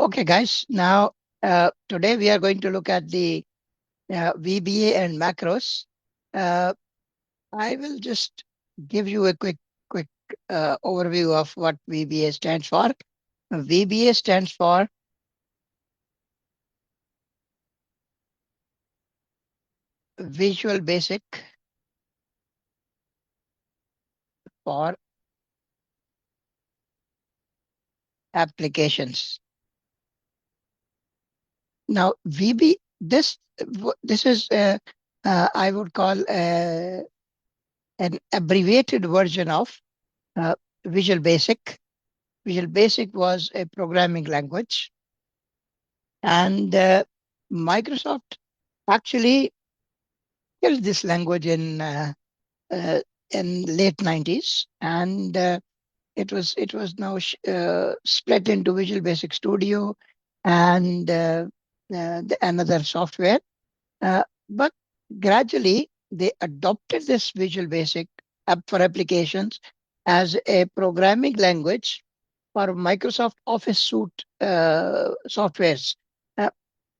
Okay, guys. Now, today we are going to look at the VBA and macros. Uh, I will just give you a quick overview of what VBA stands for. VBA stands for Visual Basic for Applications. Now, this is I would call an abbreviated version of uh, Visual Basic. Visual Basic was a programming language, and Microsoft actually built this language uh, in late 90s, and it was now split into Visual Basic Studio and another software. But gradually, they adopted this Visual Basic app for applications as a programming language for Microsoft Office suite softwares. Uh,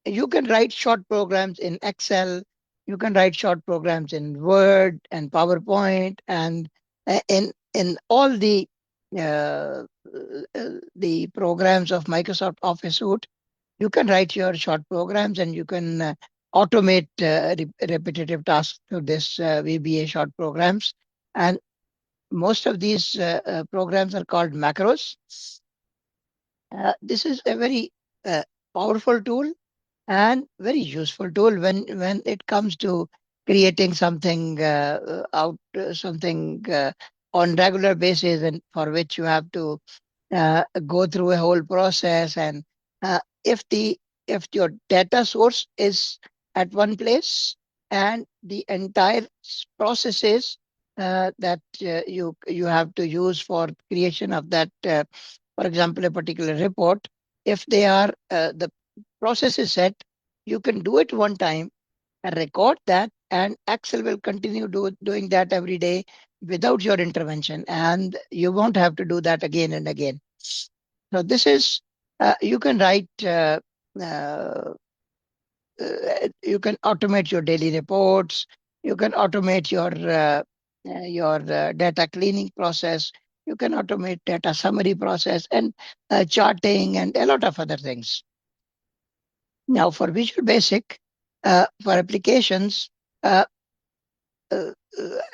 you can write short programs in Excel. You can write short programs in Word and PowerPoint, and in all the programs of Microsoft Office suite. You can write your short programs, and you can automate repetitive tasks through this VBA short programs. And most of these programs are called macros. This is a very uh, powerful tool and very useful tool when it comes to creating something something on regular basis, and for which you have to go through a whole process. And if the if your data source is at one place, and the entire processes that you have to use for creation of that, for example, a particular report, if they are the process is set, you can do it one time and record that, and Excel will continue doing that every day without your intervention, and you won't have to do that again and again. So this is you can write uh, you can automate your daily reports. You can automate your data cleaning process. You can automate data summary process, and charting, and a lot of other things. Now, for Visual Basic, for applications, uh,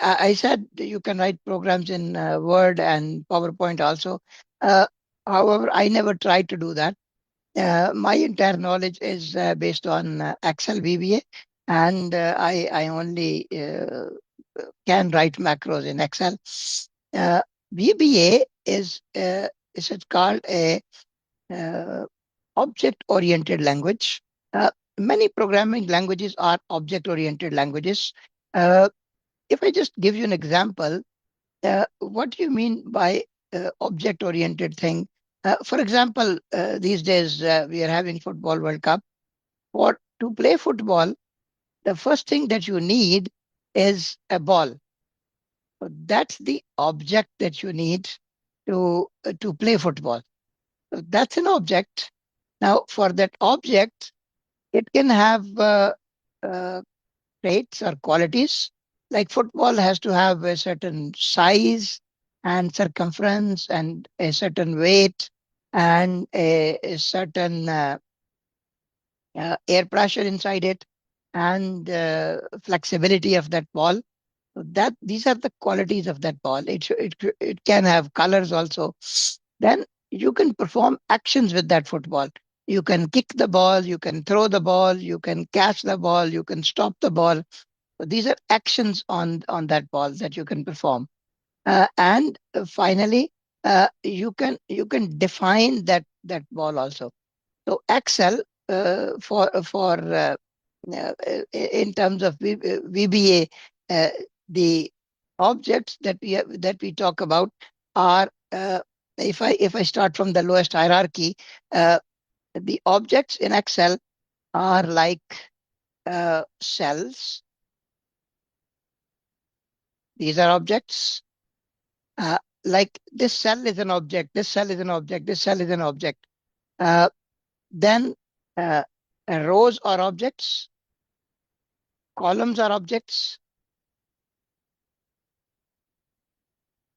I said you can write programs in Word and PowerPoint also. Uh, However, I never tried to do that. My entire knowledge is based on Excel VBA, and I only can write macros in Excel. Uh, VBA is it called a uh, object-oriented language. Uh, Many programming languages are object-oriented languages. Uh, if I just give you an example, what do you mean by object-oriented thing? For example, these days we are having Football World Cup. For to play football, the first thing that you need is a ball. So that's the object that you need to play football. So that's an object. Now, for that object, it can have uh, traits or qualities. Like football has to have a certain size and circumference and a certain weight and a certain air pressure inside it, and flexibility of that ball. So that these are the qualities of that ball. It can have colors also. Then you can perform actions with that football. You can kick the ball, you can throw the ball, you can catch the ball, you can stop the ball. So these are actions on that ball that you can perform. And finally, you can define that ball also. So Excel for in terms of VBA, the objects that we talk about are, if I start from the lowest hierarchy, uh, the objects in Excel are like cells. These are objects. Like this cell is an object. This cell is an object. This cell is an object. Uh, Then uh, rows are objects, columns are objects,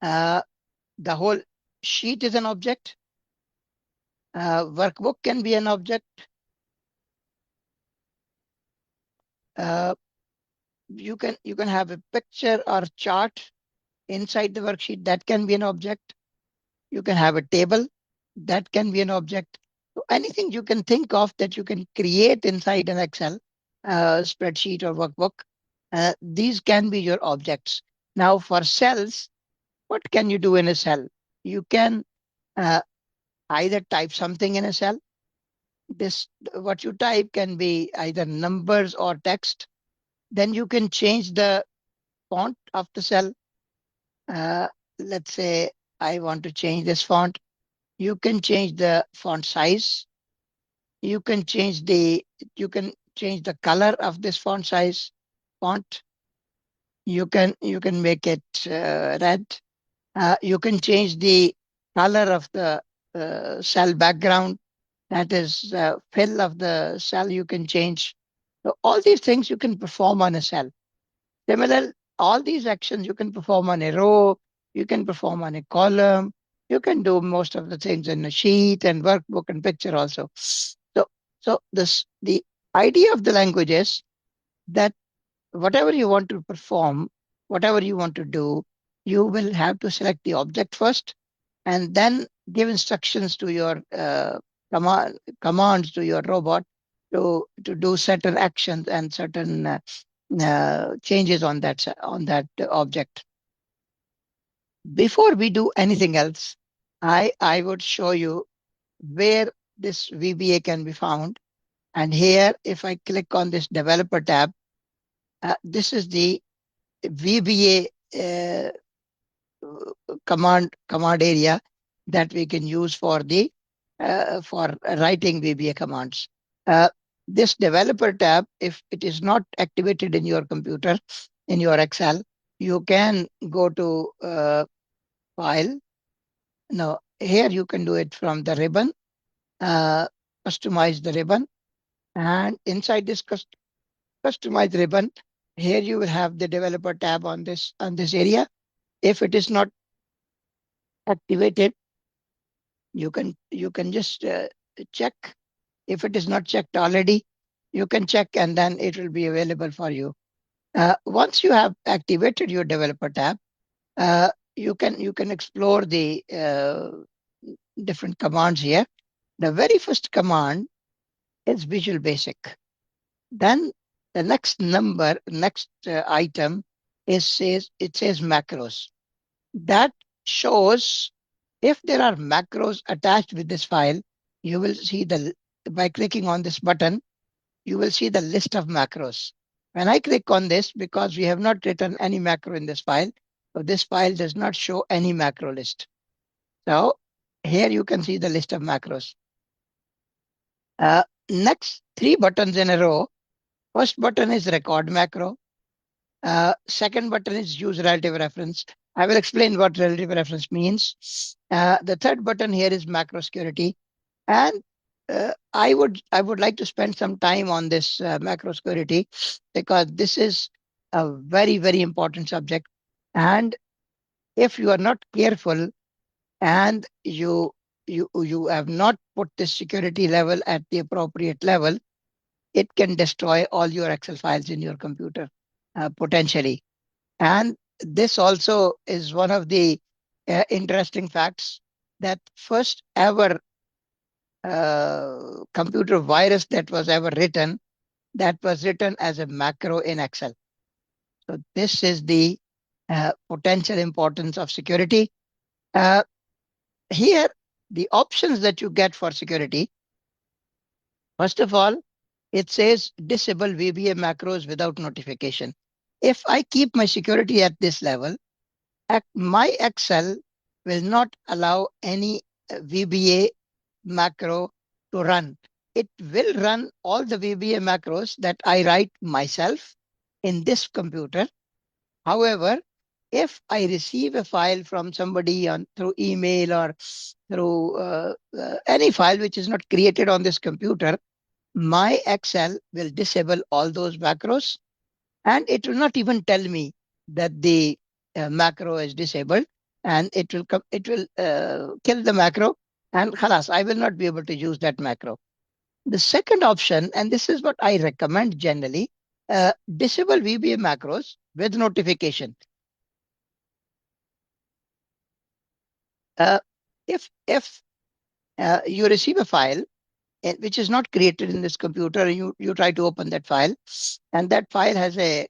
uh, the whole sheet is an object, workbook can be an object, uh, you can have a picture or chart inside the worksheet, that can be an object. You can have a table, that can be an object. So anything you can think of that you can create inside an Excel spreadsheet or workbook, these can be your objects. Now for cells, what can you do in a cell? You can uh, either type something in a cell. This what you type can be either numbers or text. Then you can change the font of the cell. Uh, let's say I want to change this font. You can change the font size. You can change the color of this font size font. You can make it red. You can change the color of the cell background. That is fill of the cell you can change. So all these things you can perform on a cell. Similar, all these actions you can perform on a row, you can perform on a column, you can do most of the things in a sheet and workbook and picture also. So the idea of the language is that whatever you want to perform, whatever you want to do, you will have to select the object first and then give instructions to your commands to your robot to do certain actions and certain changes on that object. Before we do anything else, I would show you where this VBA can be found. And here, if I click on this developer tab, this is the VBA command area that we can use for writing VBA commands. Uh, this developer tab, if it is not activated in your computer, in your Excel, you can go to File. No, here you can do it from the ribbon, uh, customize the ribbon, and inside this customize ribbon, here you will have the developer tab on this area. If it is not activated, you can just check. If it is not checked already, you can check and then it will be available for you. Once you have activated your developer tab, you can explore the different commands here. The very first command is Visual Basic. Then the next item it says macros. That shows if there are macros attached with this file, you will see by clicking on this button, you will see the list of macros. When I click on this, because we have not written any macro in this file, so this file does not show any macro list. So here you can see the list of macros. Next three buttons in a row. First button is record macro. Second button is use relative reference. I will explain what relative reference means. The third button here is macro security. And I would like to spend some time on this macro security because this is a very, very important subject. And if you are not careful and you have not put the security level at the appropriate level, it can destroy all your Excel files in your computer potentially. And this also is one of the interesting facts that first ever computer virus that was ever written, that was written as a macro in Excel. So this is the potential importance of security. Uh, Here, the options that you get for security, first of all, it says disable VBA macros without notification. If I keep my security at this level, my Excel will not allow any VBA macro to run. It will run all the VBA macros that I write myself in this computer. However, if I receive a file from somebody through email or through any file which is not created on this computer, my Excel will disable all those macros, and it will not even tell me that the macro is disabled, and it will kill the macro, and halas, I will not be able to use that macro. The second option, and this is what I recommend generally, disable VBA macros with notification. Uh, if you receive a file which is not created in this computer, you try to open that file, and that file has a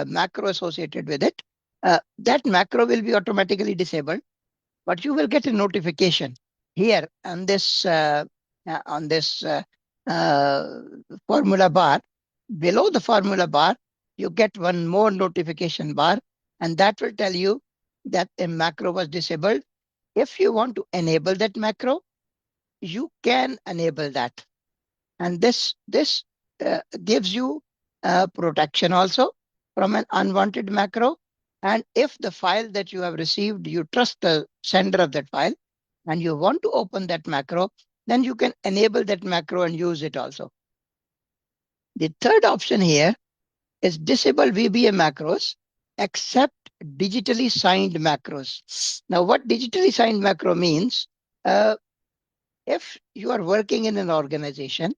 macro associated with it. That macro will be automatically disabled, but you will get a notification here on this uh, formula bar. Below the formula bar, you get one more notification bar, and that will tell you that a macro was disabled. If you want to enable that macro, you can enable that, and this gives you protection also from an unwanted macro. And if the file that you have received, you trust the sender of that file, and you want to open that macro, then you can enable that macro and use it also. The third option here is disable VBA macros except digitally signed macros. Now, what digitally signed macro means, uh, if you are working in an organization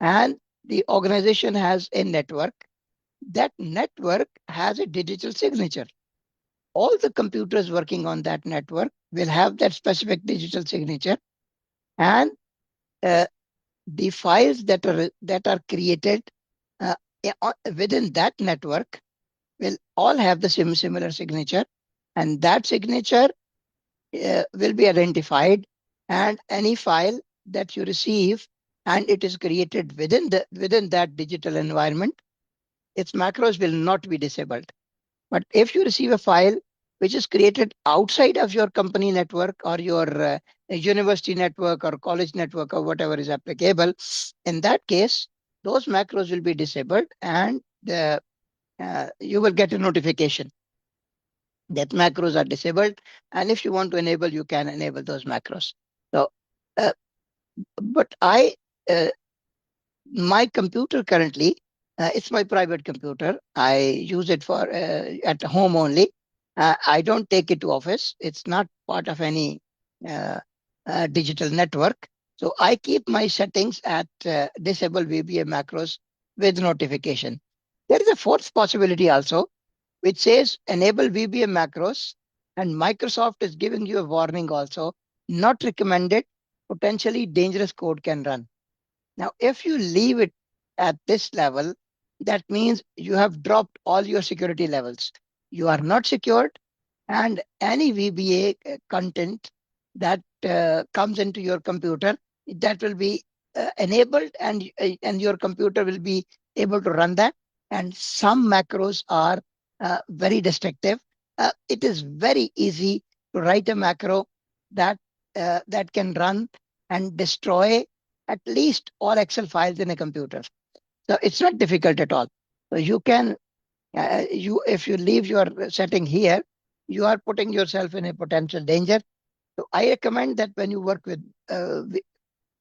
and the organization has a network, that network has a digital signature. All the computers working on that network will have that specific digital signature, and uh, the files that are created uh, within that network will all have the similar signature, and that signature will be identified. And any file that you receive and it is created within that digital environment, its macros will not be disabled. But if you receive a file which is created outside of your company network or your university network or college network or whatever is applicable, in that case, those macros will be disabled, and you will get a notification that macros are disabled. And if you want to enable, you can enable those macros. So, uh, but uh, my computer currently, it's my private computer. I use it for at home only. I don't take it to office. It's not part of any uh, digital network. So I keep my settings at disable VBA macros with notification. There is a fourth possibility also, which says enable VBA macros, and Microsoft is giving you a warning also, not recommended, potentially dangerous code can run. Now, if you leave it at this level, that means you have dropped all your security levels. You are not secured, and any VBA content that comes into your computer, that will be enabled, and your computer will be able to run that. And some macros are very destructive. It is very easy to write a macro that that can run and destroy at least all Excel files in a computer. So it's not difficult at all. So you can you if you leave your setting here, you are putting yourself in a potential danger. So I recommend that when you work with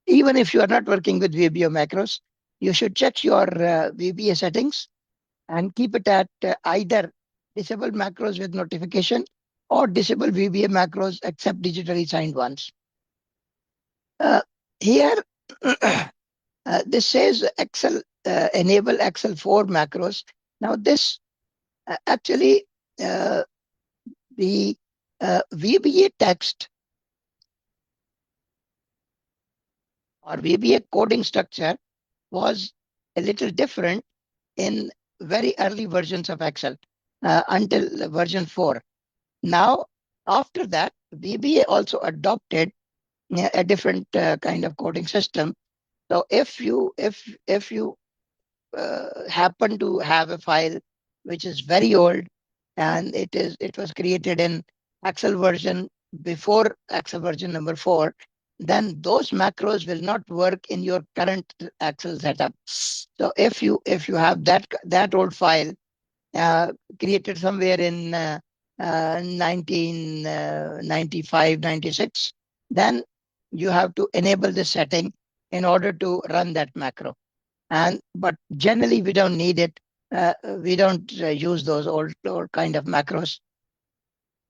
even if you are not working with VBA macros, you should check your VBA settings and keep it at either disable macros with notification or disable VBA macros except digitally signed ones. Uh, Here, this says Excel enable Excel 4 macros. Now, this actually uh, the VBA text or VBA coding structure was a little different in very early versions of Excel until version 4. Now, after that, VBA also adopted a different kind of coding system. So if you happen to have a file which is very old, and it was created in Excel version before Excel version number 4, then those macros will not work in your current Excel setup. So if you have that old file created somewhere in 1995, 96, then you have to enable this setting in order to run that macro. But generally we don't need it. We don't use those old kind of macros.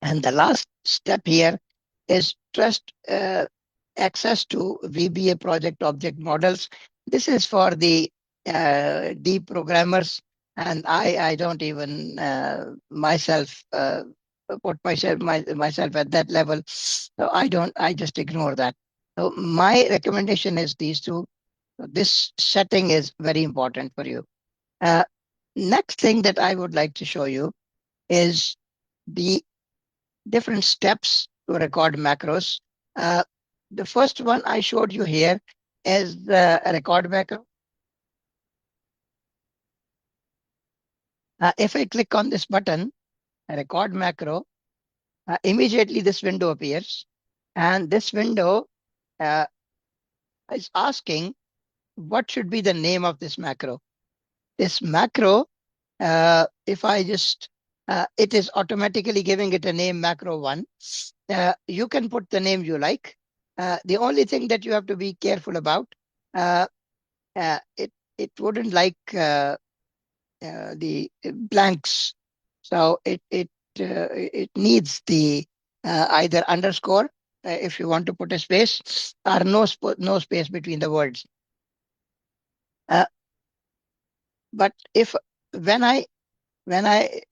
And the last step here is trust access to VBA project object models. This is for the deep programmers, and I don't even myself put myself at that level. So I just ignore that. So my recommendation is these two. This setting is very important for you. Uh, Next thing that I would like to show you is the different steps to record macros. Uh, the first one I showed you here is the record macro. If I click on this button, record macro, immediately this window appears. And this window uh, is asking what should be the name of this macro. This macro, if I just, it is automatically giving it a name macro one. You can put the name you like. The only thing that you have to be careful about, uh, it wouldn't like the blanks, so it needs the either underscore if you want to put a space, or no space between the words. But if when I when I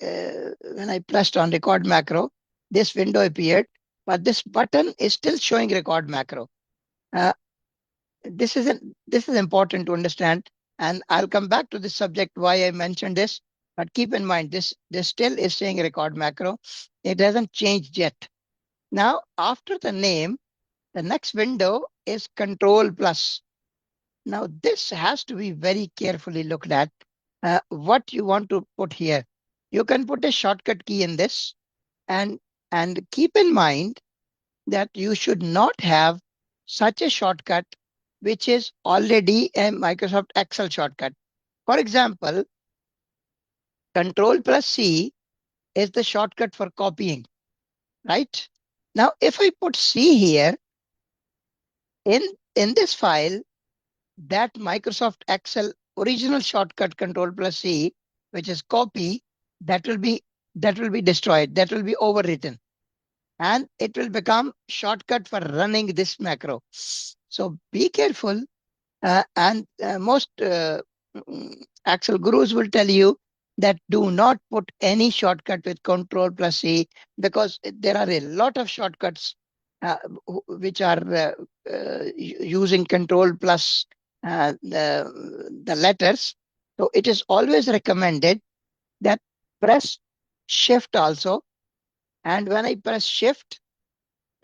pressed on record macro, this window appeared, but this button is still showing record macro. Uh, this is important to understand, and I'll come back to this subject why I mentioned this. But keep in mind, this still is saying record macro. It hasn't changed yet. Now, after the name, the next window is control plus. Now, this has to be very carefully looked at. What you want to put here, you can put a shortcut key in this, and keep in mind that you should not have such a shortcut which is already a Microsoft Excel shortcut. For example, Control plus C is the shortcut for copying, right? Now, if I put C here in this file, that Microsoft Excel original shortcut Control plus C, which is copy, that will be destroyed. That will be overwritten, and it will become shortcut for running this macro. So be careful. And most Excel gurus will tell you that do not put any shortcut with Control plus C, because there are a lot of shortcuts which are using Control plus the letters. So it is always recommended that press Shift also. And when I press Shift,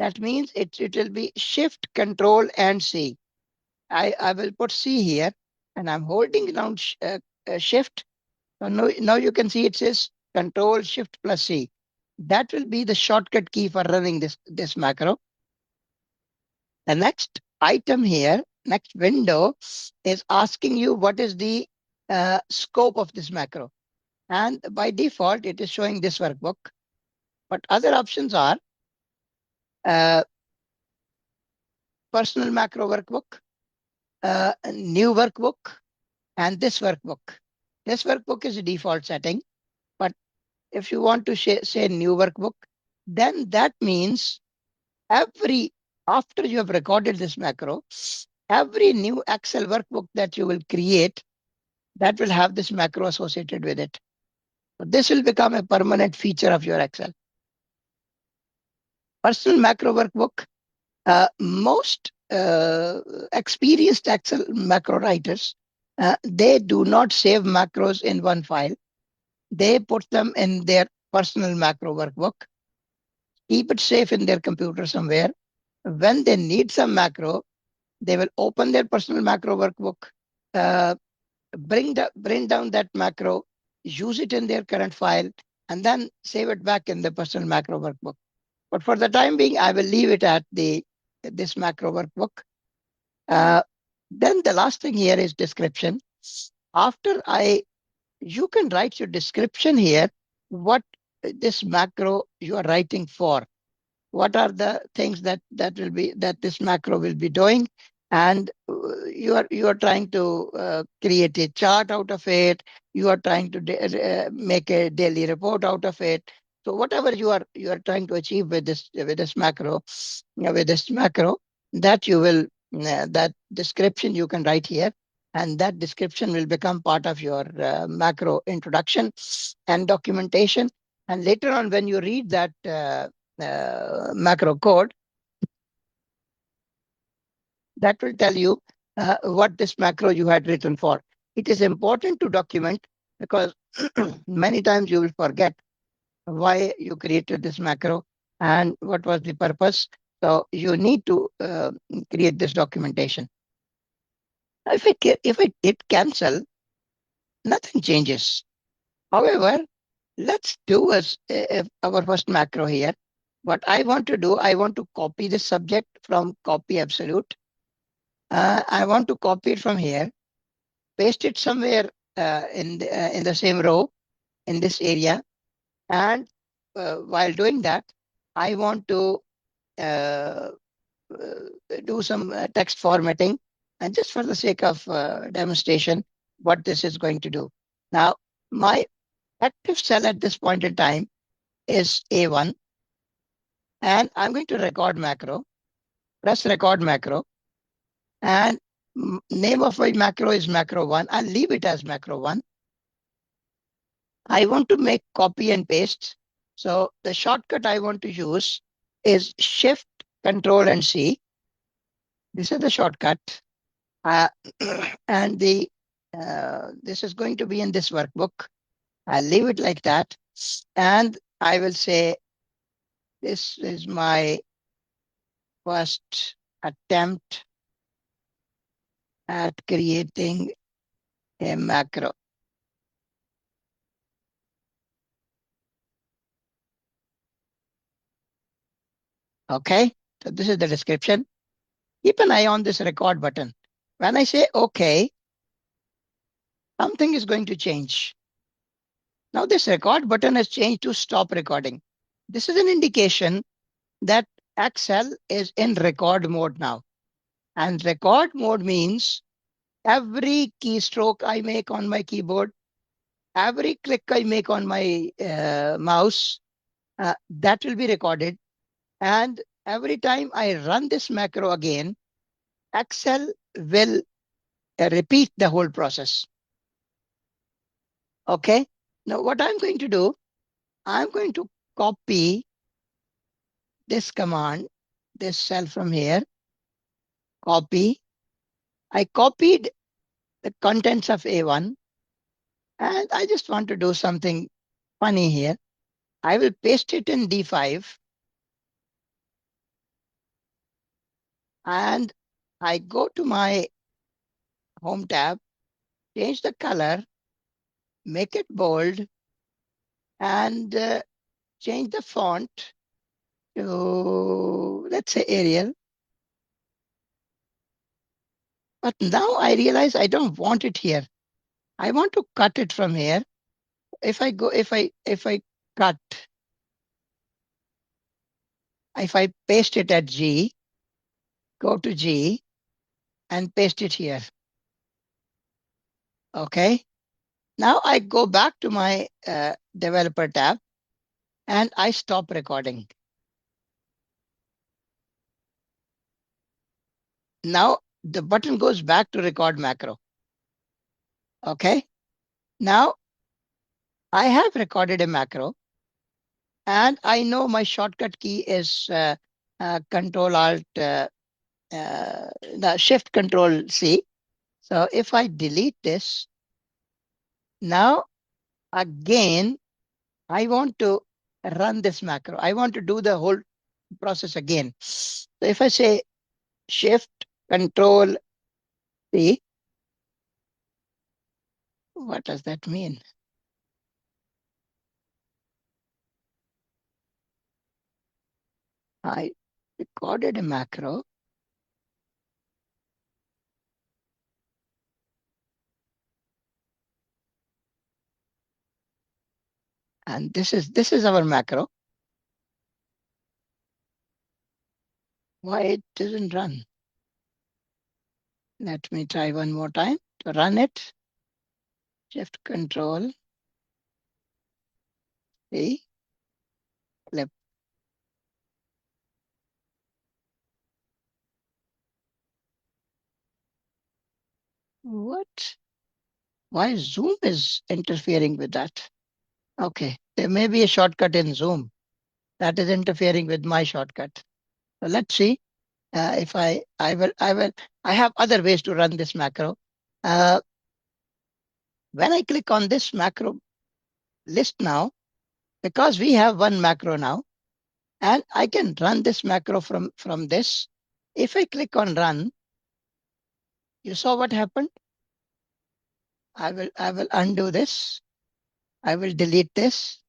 that means it will be Shift, Control, and C. I will put C here, and I'm holding down Shift. So now you can see it says Control Shift plus C. That will be the shortcut key for running this macro. The next item here, next window, is asking you what is the scope of this macro. And by default, it is showing this workbook. But other options are uh, personal macro workbook, new workbook, and this workbook. This workbook is a default setting, but if you want to say new workbook, then that means after you have recorded this macro, every new Excel workbook that you will create, that will have this macro associated with it. So this will become a permanent feature of your Excel. Personal macro workbook, most experienced Excel macro writers, they do not save macros in one file. They put them in their personal macro workbook, keep it safe in their computer somewhere. When they need some macro, they will open their personal macro workbook, uh, bring down that macro, use it in their current file, and then save it back in the personal macro workbook. But for the time being, I will leave it at this macro workbook. Uh, then the last thing here is description. After you can write your description here. What this macro you are writing for? What are the things that this macro will be doing? And you are trying to create a chart out of it. You are trying to make a daily report out of it. So whatever you are trying to achieve with this macro, that you will that description you can write here, and that description will become part of your macro introduction and documentation. And later on, when you read that macro code, that will tell you what this macro you had written for. It is important to document because many times you will forget why you created this macro and what was the purpose. So you need to create this documentation. If I hit cancel, nothing changes. However, let's do our first macro here. What I want to do, I want to copy the subject from copy absolute. I want to copy it from here, paste it somewhere in the same row in this area. And while doing that, I want to uh, do some text formatting. And just for the sake of demonstration, what this is going to do. Now, my active cell at this point in time is A1, and I'm going to record macro, press record macro, and name of my macro is macro 1. I'll leave it as macro 1. I want to make copy and paste. So the shortcut I want to use is Shift, Control, and C. This is the shortcut. Uh, and this is going to be in this workbook. I'll leave it like that. And I will say, this is my first attempt at creating a macro. Okay, so this is the description. Keep an eye on this record button. When I say OK, something is going to change. Now this record button has changed to stop recording. This is an indication that Excel is in record mode now. And record mode means every keystroke I make on my keyboard, every click I make on my mouse, that will be recorded. And every time I run this macro again, Excel will repeat the whole process. Okay. Now what I'm going to do, I'm going to copy this command, this cell from here, copy. I copied the contents of A1, and I just want to do something funny here. I will paste it in D5, and I go to my home tab, change the color, make it bold, and change the font to, let's say, Arial. But now I realize I don't want it here. I want to cut it from here. If I cut, if I paste it at G, go to G and paste it here. Okay. Now I go back to my developer tab and I stop recording. Now the button goes back to record macro. Okay. Now I have recorded a macro and I know my shortcut key is Control Alt, the Shift Control C. So if I delete this, now again, I want to run this macro. I want to do the whole process again. So if I say Shift Control C, what does that mean? I recorded a macro. And this is our macro. Why it doesn't run? Let me try one more time to run it. Shift Control C, clip. What? Why Zoom is interfering with that? Okay, there may be a shortcut in Zoom that is interfering with my shortcut. So let's see if I have other ways to run this macro. Uh, when I click on this macro list now, because we have one macro now, and I can run this macro from this. If I click on run, you saw what happened? I will undo this. I will delete this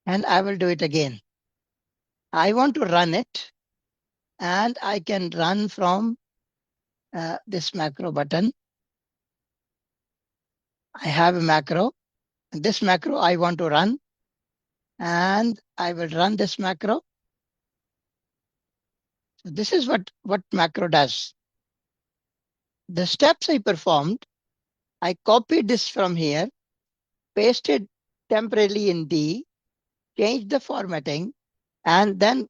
and I will do it again. I want to run it and I can run from this macro button. I have a macro. This macro I want to run and I will run this macro. So this is what macro does. The steps I performed, I copied this from here, pasted temporarily in D, changed the formatting, and then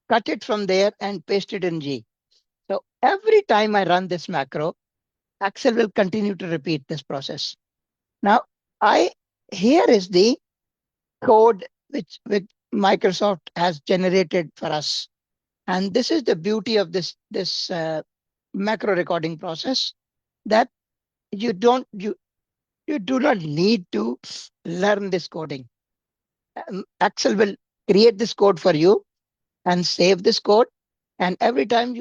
cut it from there and paste it in G. So every time I run this macro, Excel will continue to repeat this process. Now, I here is the code which Microsoft has generated for us, and this is the beauty of this macro recording process, that you don't you do not need to learn this coding. Excel will create this code for you and save this code, and every time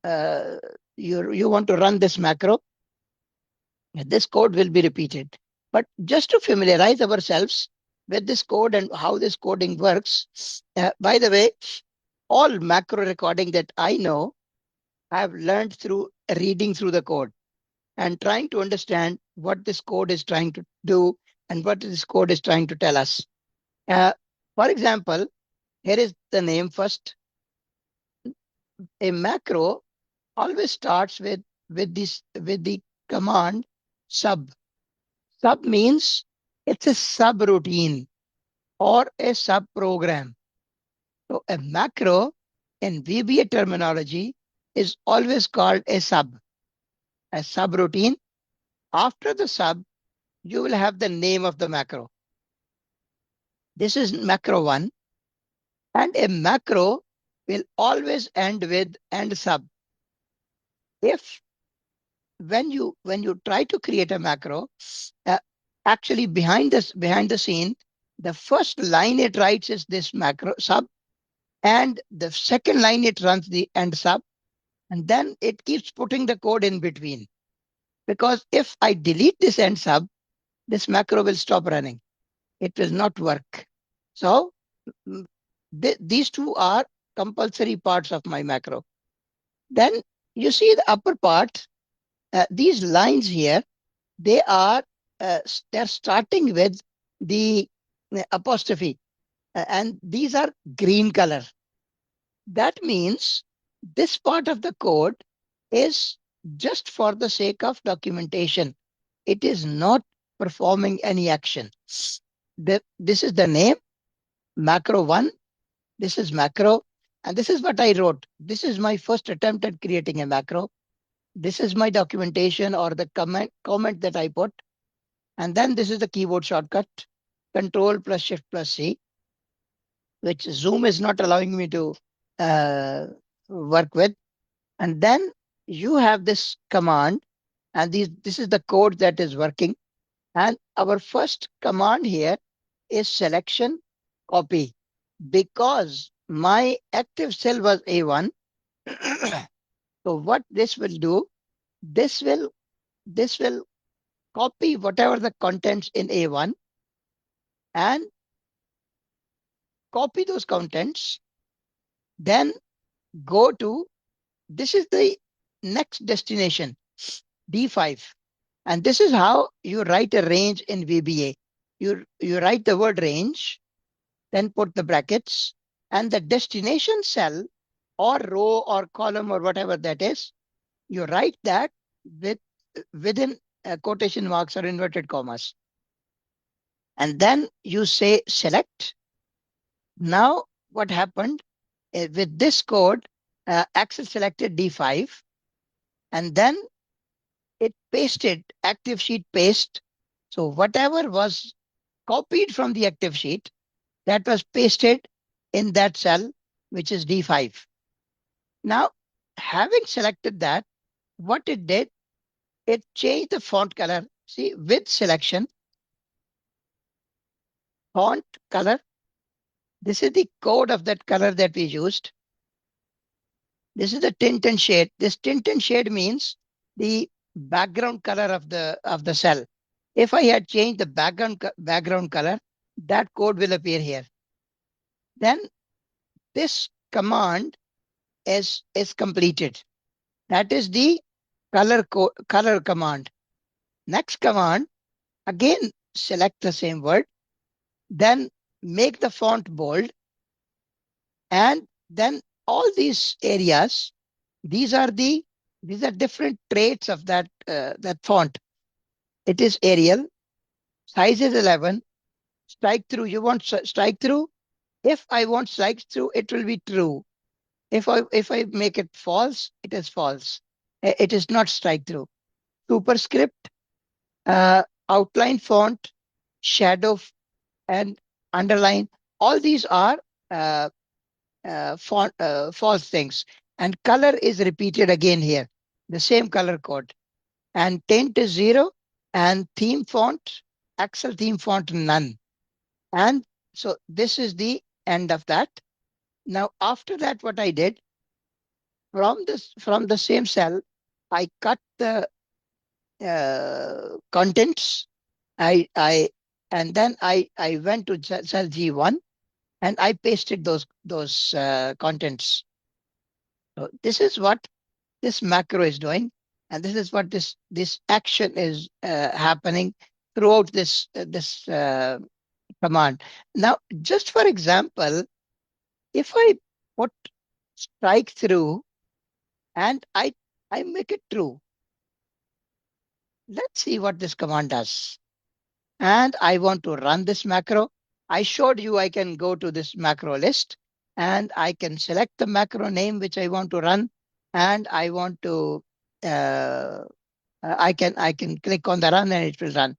uh, you want to run this macro, this code will be repeated. But just to familiarize ourselves with this code and how this coding works, by the way, all macro recording that I know, I've learned through reading through the code and trying to understand what this code is trying to do and what this code is trying to tell us. Uh, for example, here is the name first. A macro always starts with the command sub. Sub means it's a subroutine or a sub-program. So a macro in VBA terminology is always called a subroutine. After the sub, you will have the name of the macro. This is macro one, and a macro will always end with end sub. If when you try to create a macro, uh, actually behind the scene, the first line it writes is this macro sub, and the second line it runs the end sub, and then it keeps putting the code in between. Because if I delete this end sub, this macro will stop running. It will not work. So mm, these two are compulsory parts of my macro. Then you see the upper part, these lines here, they are they're starting with the apostrophe, and these are green color. That means this part of the code is just for the sake of documentation. It is not performing any action. This is the name, macro one. This is macro, and this is what I wrote. This is my first attempt at creating a macro. This is my documentation or the comment that I put. And then this is the keyboard shortcut, Control plus Shift plus C, which Zoom is not allowing me to uh, work with. And then you have this command, and this is the code that is working. And our first command here is selection copy. Because my active cell was A1, so what this will do, this will this will copy whatever the contents in A1 and copy those contents, then go to, this is the next destination, D5. And this is how you write a range in VBA. you write the word range, then put the brackets, and the destination cell or row or column or whatever that is, you write that with within quotation marks or inverted commas. And then you say select. Now, what happened with this code, Axel selected D5, and then it pasted active sheet paste. So whatever was copied from the active sheet, that was pasted in that cell, which is D5. Now, having selected that, what it did, it changed the font color. See, with selection, font color, this is the code of that color that we used. This is the tint and shade. This tint and shade means the background color of the cell. If I had changed the background color, that code will appear here. Then this command is completed. That is the color command. Next command, again select the same word, then make the font bold, and then all these areas, these are different traits of that font. It is Arial, size is 11, strike through. You want strike through? If I want strike through, it will be true. If I make it false, it is false. It is not strike through. Superscript, outline font, shadow, and underline. All these are uh, false things. And color is repeated again here, the same color code. And tint is 0, and theme font, Excel theme font, none. And so this is the end of that. Now, after that, what I did, from the same cell, I cut the contents. I and then I went to cell G1 and I pasted those contents. So this is what this macro is doing, and this is what this action is happening throughout this command. Now, just for example, if I put strike through and I make it true, let's see what this command does. And I want to run this macro. I showed you I can go to this macro list and I can select the macro name which I want to run, and I want to uh, I can click on the run and it will run.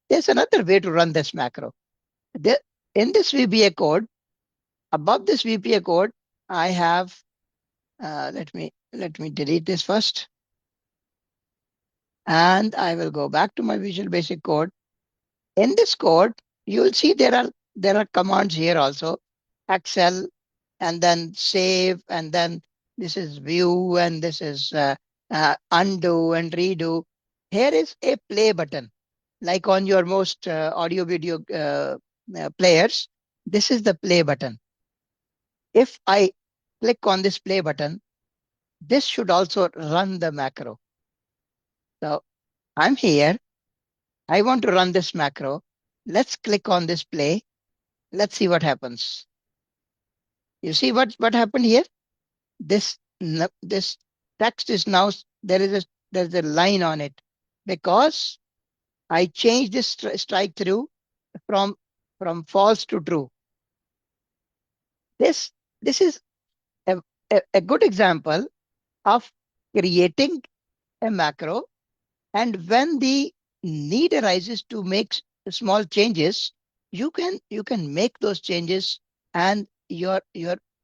There's another way to run this macro. In this VBA code, above this VBA code, I have let me delete this first, and I will go back to my Visual Basic Code. In this code, you will see there are commands here also. Excel, and then save, and then this is view, and this is undo and redo. Here is a play button, like on your most audio video players. This is the play button. If I click on this play button, this should also run the macro. So I'm here. I want to run this macro. Let's click on this play. Let's see what happens. You see what happened here? This text is now there's a line on it because I changed this strike through from false to true. This is a good example of creating a macro, and when the need arises to make small changes, you can make those changes, and your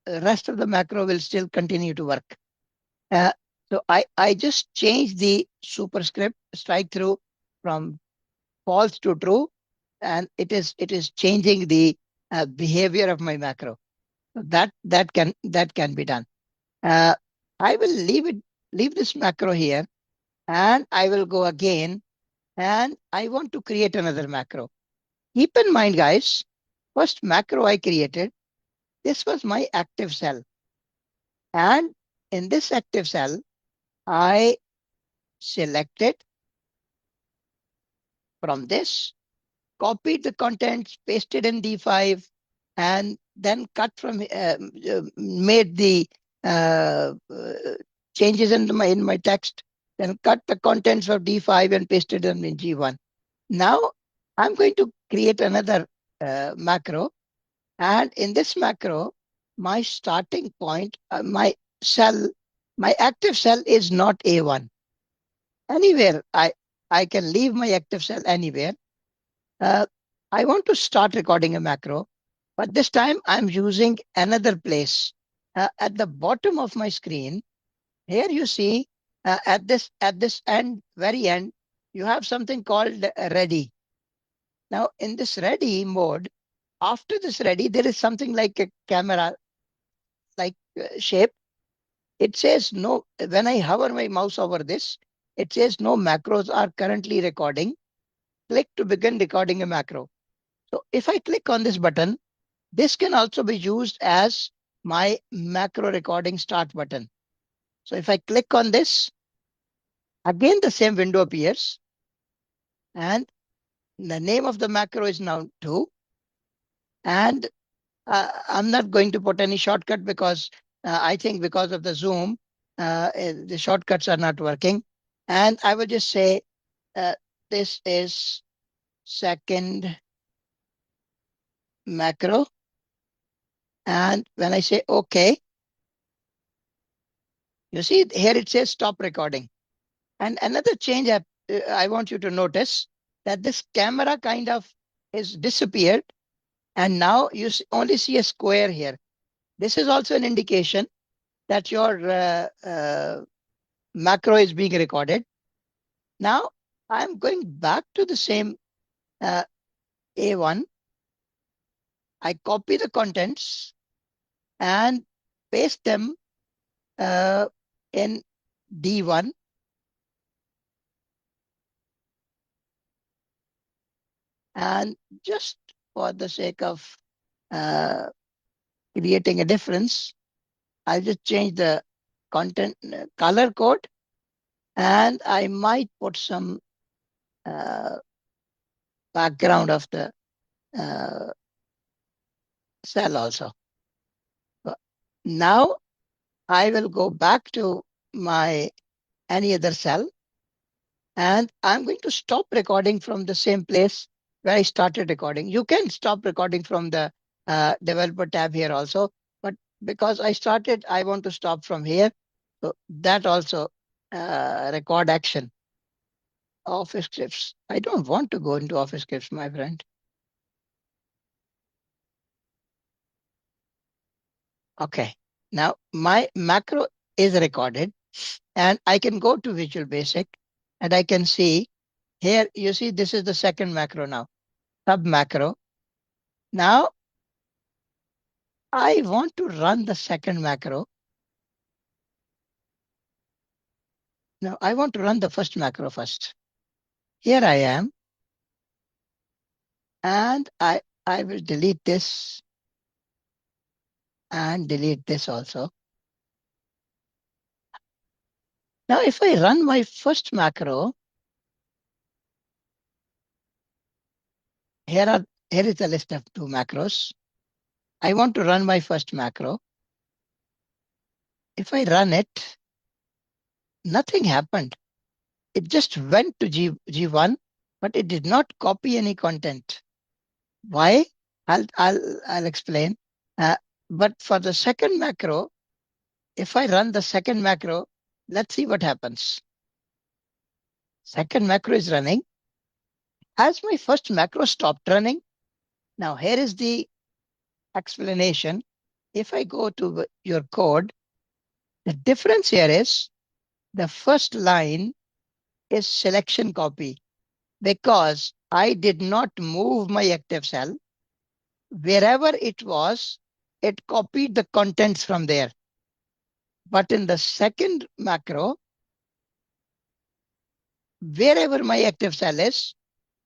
rest of the macro will still continue to work. Uh, so I just changed the superscript strike through from false to true, and it is changing the behavior of my macro. So that can be done. Uh, I will leave this macro here, and I will go again, and I want to create another macro. Keep in mind, guys, first macro I created, this was my active cell, and in this active cell, I selected from this. copied the contents, pasted in D5, and then cut from made the changes in my text, then cut the contents of D5 and pasted them in G1. Now I'm going to create another macro, and in this macro, my starting point, cell, my active cell is not A1. Anywhere I can leave my active cell anywhere. Uh, I want to start recording a macro, but this time I'm using another place. At the bottom of my screen, here you see at this end, very end, you have something called ready. Now in this ready mode, after this ready, there is something like a camera like shape. It says no. When I hover my mouse over this, it says no macros are currently recording. Click to begin recording a macro. So if I click on this button, this can also be used as my macro recording start button. So if I click on this, again the same window appears, and the name of the macro is now 2. And I'm not going to put any shortcut because I think because of the Zoom, the shortcuts are not working. And I will just say uh, this is second macro. And when I say OK, you see here it says stop recording. And another change I want you to notice that this camera kind of is disappeared. And now you only see a square here. This is also an indication that your macro is being recorded. Now I'm going back to the same A1. I copy the contents and paste them in D1. And just for the sake of uh, creating a difference, I'll just change the content color code, and I might put some uh, background of the uh, cell also. So now I will go back to my any other cell, and I'm going to stop recording from the same place where I started recording. You can stop recording from the developer tab here also, but because I started, I want to stop from here. So that also record action. Office scripts. I don't want to go into office scripts, my friend. Okay. Now my macro is recorded, and I can go to Visual Basic, and I can see here, you see, this is the second macro now, sub macro. Now I want to run the second macro. Now I want to run the first macro first. Here I am, and I will delete this and delete this also. Now if I run my first macro, here is the list of 2 macros. I want to run my first macro. If I run it, nothing happened. It just went to G1, but it did not copy any content. Why? I'll explain. Uh, but for the second macro, if I run the second macro, let's see what happens. Second macro is running. Has my first macro stopped running? Now here is the explanation. If I go to your code, the difference here is the first line is selection copy, because I did not move my active cell. Wherever it was, it copied the contents from there. But in the second macro, wherever my active cell is,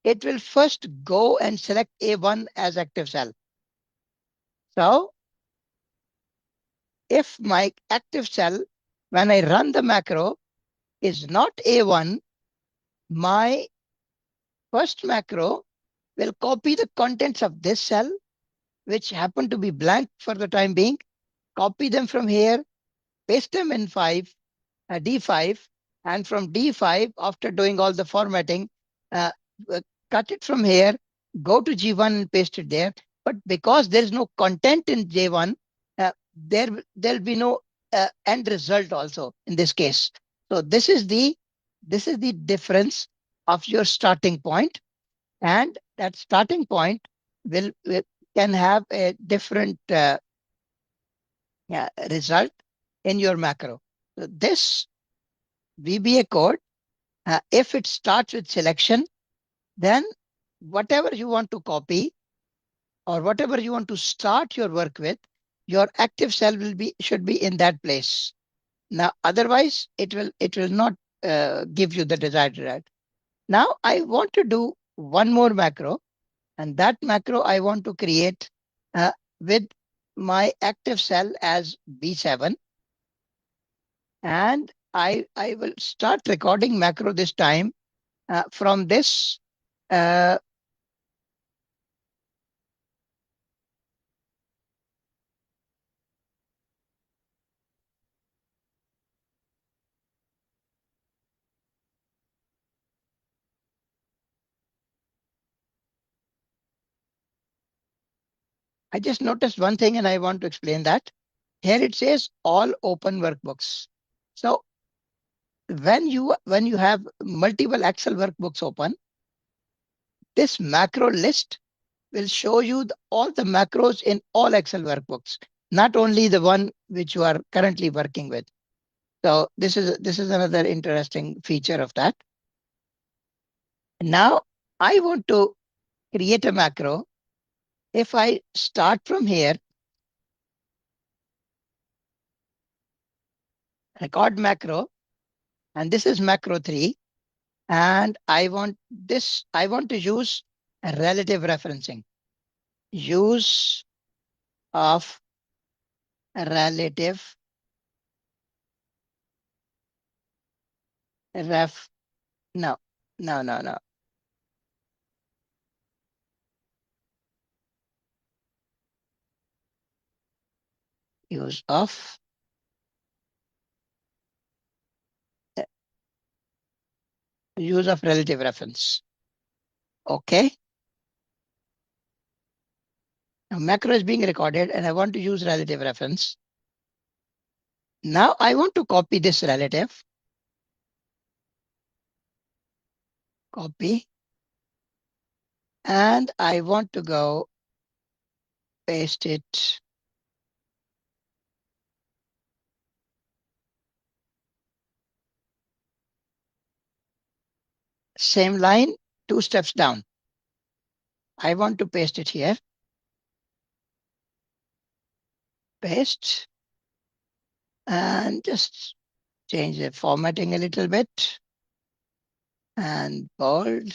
it will first go and select A1 as active cell. So if my active cell, when I run the macro, is not A1, my first macro will copy the contents of this cell, which happen to be blank for the time being, copy them from here, paste them in D5, and from D5, after doing all the formatting, uh, cut it from here, go to G1 and paste it there. But because there is no content in J1, there'll be no end result also in this case. So this is the difference of your starting point, and that starting point will can have a different result in your macro. So this VBA code, if it starts with selection, then whatever you want to copy or whatever you want to start your work with, your active cell should be in that place. Now, otherwise, it will not give you the desired result. Now, I want to do one more macro, and that macro I want to create with my active cell as B7, and I will start recording macro this time from this. Uh, I just noticed one thing and I want to explain that. Here it says all open workbooks. So when you have multiple Excel workbooks open, this macro list will show you all the macros in all Excel workbooks, not only the one which you are currently working with. So this is another interesting feature of that. Now I want to create a macro. If I start from here, record macro, and this is macro 3, and I want to use a relative referencing. Use of relative ref. No, no, no, no. Use of use of relative reference. Okay. Now macro is being recorded and I want to use relative reference. Now I want to copy this relative. Copy. And I want to go paste it. Same line, 2 steps down. I want to paste it here. Paste. And just change the formatting a little bit. And bold.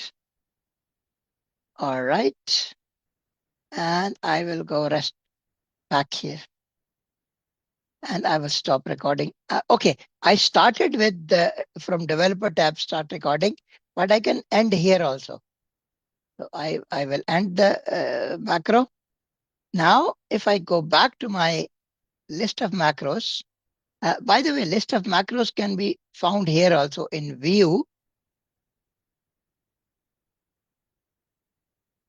All right. And I will go rest back here. And I will stop recording. Okay, I started with the from developer tab start recording, but I can end here also. So I will end the macro. Now, if I go back to my list of macros, by the way, list of macros can be found here also in view.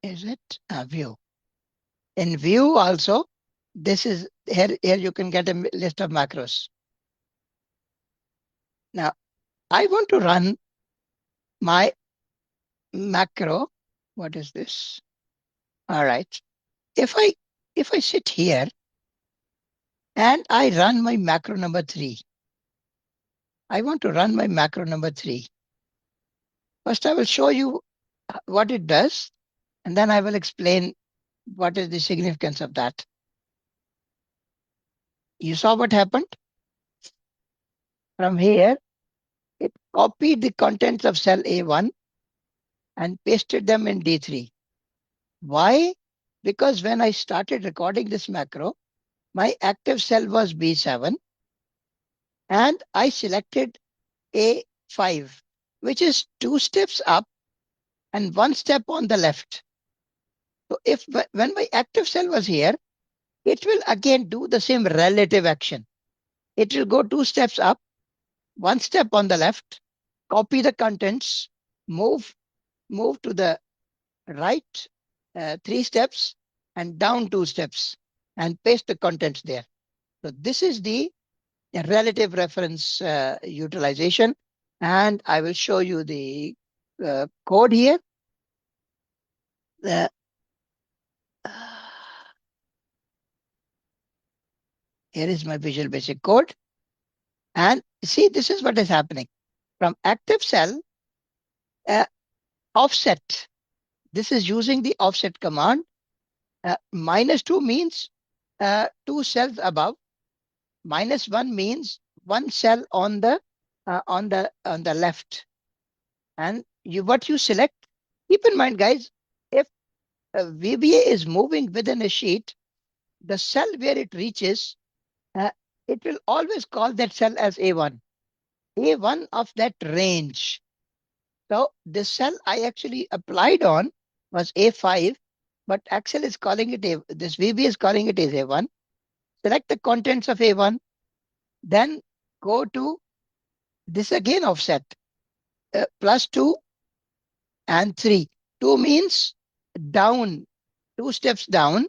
Is it view? In view also, this is here you can get a list of macros. Now, I want to run my macro. What is this? All right. If I sit here and I run my macro number 3, I want to run my macro number 3. First, I will show you what it does, and then I will explain what is the significance of that. You saw what happened? From here, it copied the contents of cell A1 and pasted them in D3. Why? Because when I started recording this macro, my active cell was B7 and I selected A5, which is 2 steps up and 1 step on the left. So if when my active cell was here, it will again do the same relative action. It will go 2 steps up, 1 step on the left, copy the contents, move to the right 3 steps, and down 2 steps, and paste the contents there. So this is the relative reference utilization, and I will show you the code here. Uh, Here is my Visual Basic Code. And see, this is what is happening. From active cell, uh, offset. This is using the offset command. -2 means 2 cells above. -1 means 1 cell on the left. And what you select, keep in mind, guys, if VBA is moving within a sheet, the cell where it reaches, uh, it will always call that cell as A1. A1 of that range. So this cell I actually applied on was A5, but Excel is calling it this VB is calling it as A1. Select the contents of A1, then go to this again offset, +2 and 3. 2 means down, 2 steps down,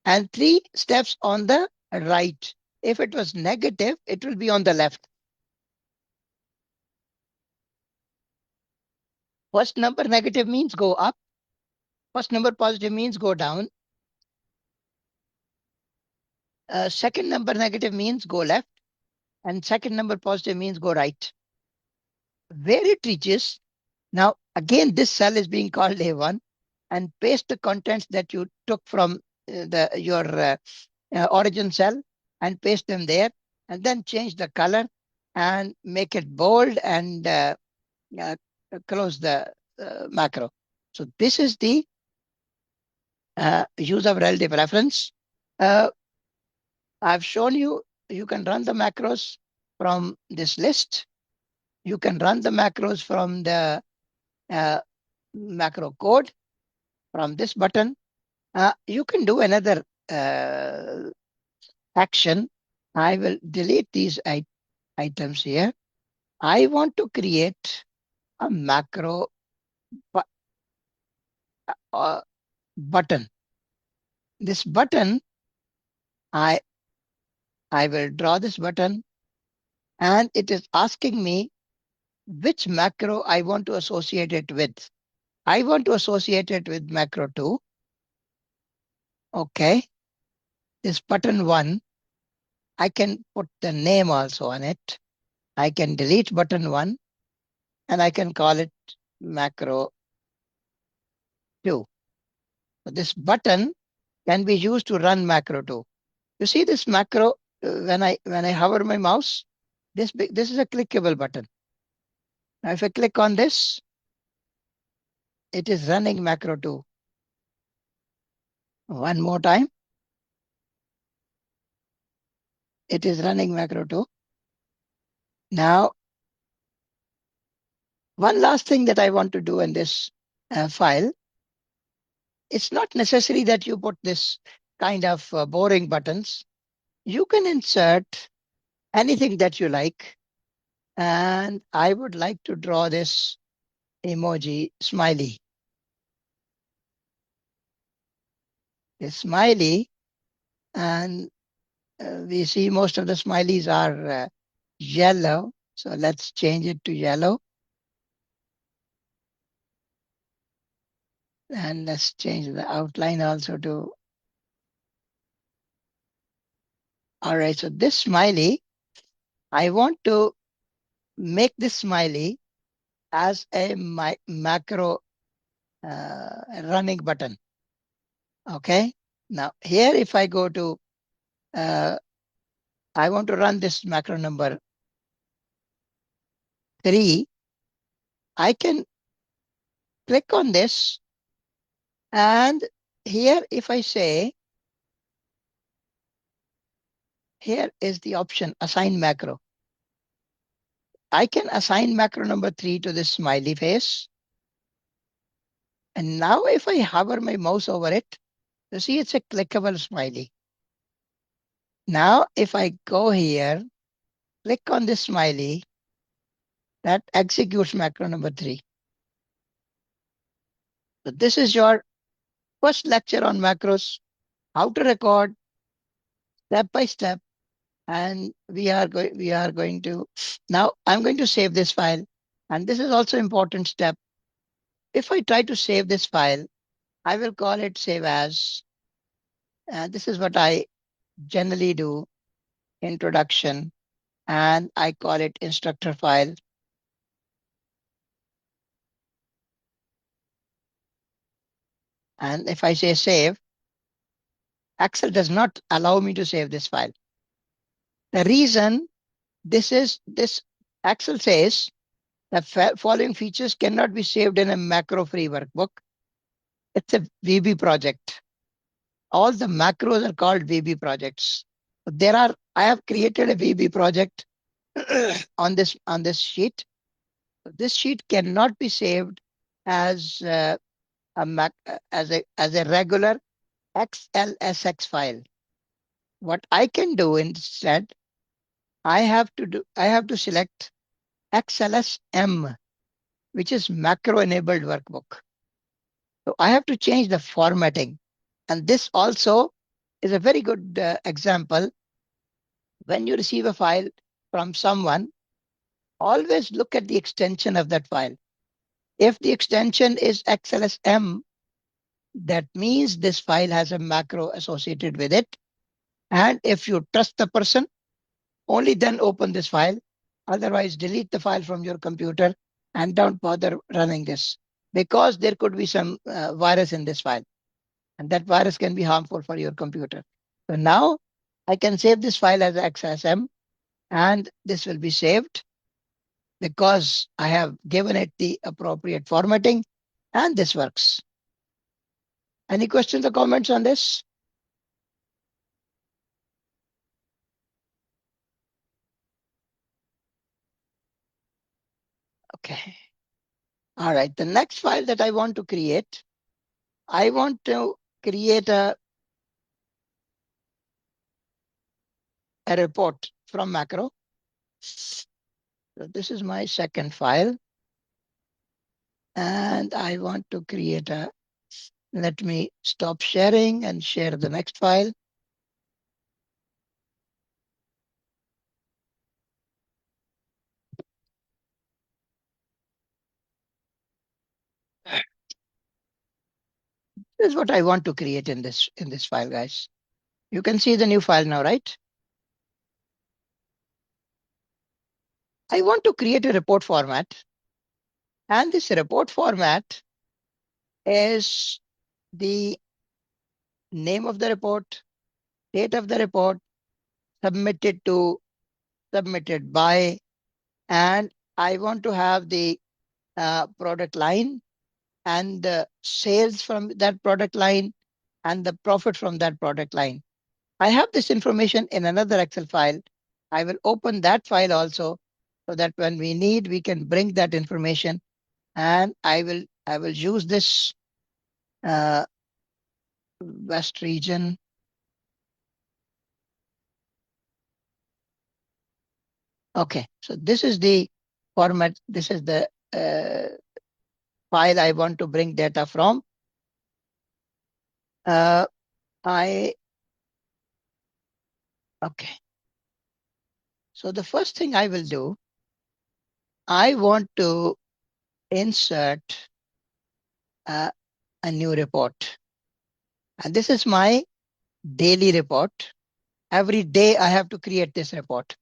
and 3 steps on the right. If it was negative, it will be on the left. First number negative means go up. First number positive means go down. Second number negative means go left. And second number positive means go right. Where it reaches, now again this cell is being called A1, and paste the contents that you took from your origin cell and paste them there, and then change the color and make it bold, and uh, close the macro. So this is the use of relative reference. Uh, I've shown you, you can run the macros from this list. You can run the macros from the macro code from this button. You can do another action. I will delete these items here. I want to create a macro bu button. This button, I will draw this button, and it is asking me which macro I want to associate it with. I want to associate it with macro 2. Okay. This button 1, I can put the name also on it. I can delete button 1, and I can call it macro 2. So this button can be used to run macro 2. You see this macro, when I hover my mouse, this is a clickable button. Now if I click on this, it is running macro 2. One more time, it is running macro 2. Now, one last thing that I want to do in this file, it's not necessary that you put this kind of boring buttons. You can insert anything that you like. And I would like to draw this emoji smiley. A smiley, and we see most of the smileys are yellow. So let's change it to yellow. And let's change the outline also to. All right, so this smiley, I want to make this smiley as a macro running button. Okay. Now here, if I go to, I want to run this macro number 3, I can click on this, and here if I say, here is the option assign macro. I can assign macro number 3 to this smiley face, And now if I hover my mouse over it, you see it's a clickable smiley. Now if I go here, click on this smiley, that executes macro number 3. So this is your first lecture on macros, how to record step by step. And we are going to now I'm going to save this file. And this is also important step. If I try to save this file, I will call it save as. And this is what I generally do, introduction, and I call it instructor file. And if I say save, Excel does not allow me to save this file. The reason this Excel says the following features cannot be saved in a macro-free workbook. It's a VB project. All the macros are called VB projects. I have created a VB project on this sheet. This sheet cannot be saved as as a regular XLSX file. What I can do instead, I have to select XLSM, which is macro enabled workbook. So I have to change the formatting. And this also is a very good example. When you receive a file from someone, always look at the extension of that file. If the extension is XLSM, that means this file has a macro associated with it. And if you trust the person, only then open this file. Otherwise, delete the file from your computer and don't bother running this, because there could be some virus in this file, and that virus can be harmful for your computer. So now I can save this file as XSM, and this will be saved because I have given it the appropriate formatting, and this works. Any questions or comments on this? Okay. All right. The next file that I want to create, I want to create a report from macro. So this is my second file. And I want to create let me stop sharing and share the next file. This is what I want to create in this file, guys. You can see the new file now, right? I want to create a report format. And this report format is the name of the report, date of the report, submitted to, submitted by, and I want to have the product line and the sales from that product line and the profit from that product line. I have this information in another Excel file. I will open that file also so that when we need, we can bring that information, and I will use this uh, West region. Okay, so this is the format. This is the file I want to bring data from. Uh, I okay. So the first thing I will do, I want to insert uh, a new report, and this is my daily report. Every day I have to create this report.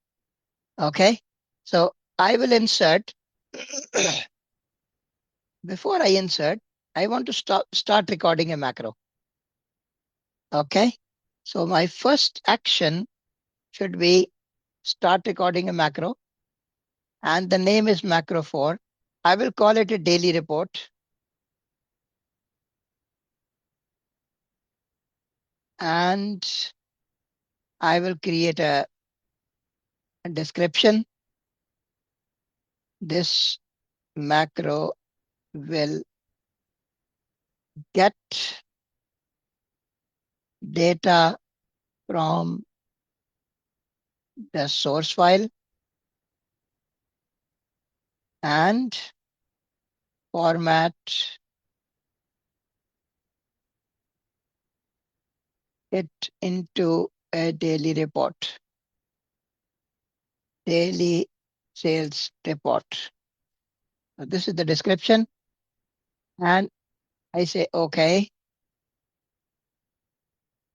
Okay, so I will insert. Before I insert, I want to start recording a macro. Okay, so my first action should be start recording a macro, and the name is macro 4. I will call it a daily report, and I will create a description. This macro will get data from the source file and format it into a daily report, daily sales report. So this is the description, and I say, okay.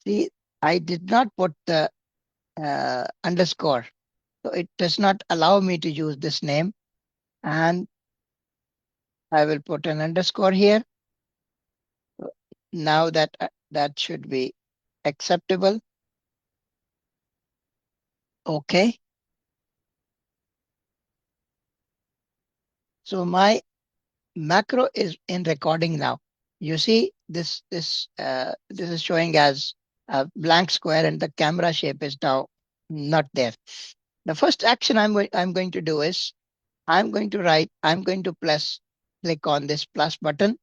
See, I did not put the underscore, so it does not allow me to use this name, and I will put an underscore here. Now that should be acceptable. Okay. So my macro is in recording now. You see this is showing as a blank square and the camera shape is now not there. The first action I'm going to do is I'm going to click on this plus button,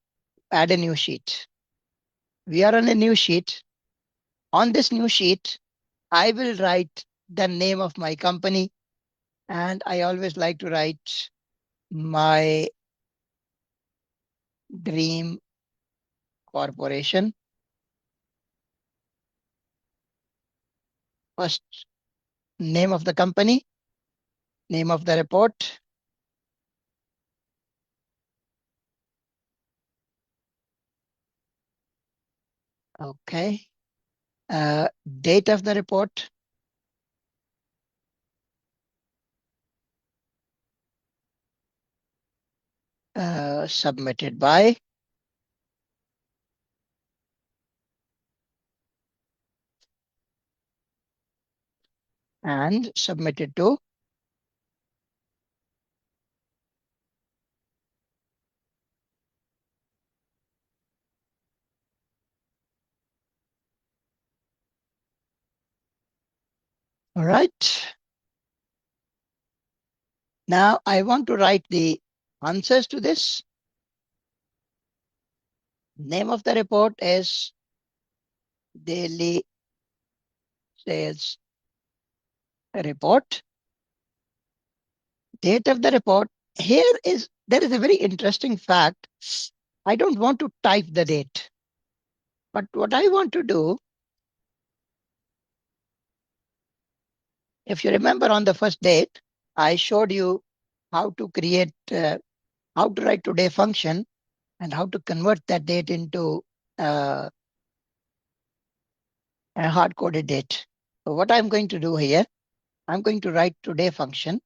add a new sheet. We are on a new sheet. On this new sheet, I will write the name of my company, and I always like to write my dream corporation. First, name of the company, name of the report. Okay. Uh, Date of the report, submitted by, and submitted to. All right. Now I want to write the answers to this. Name of the report is daily sales report. Date of the report. There is a very interesting fact. I don't want to type the date, but what I want to do, if you remember on the first date, I showed you how to create, how to write today function and how to convert that date into uh, a hard coded date. So what I'm going to do here, I'm going to write today function,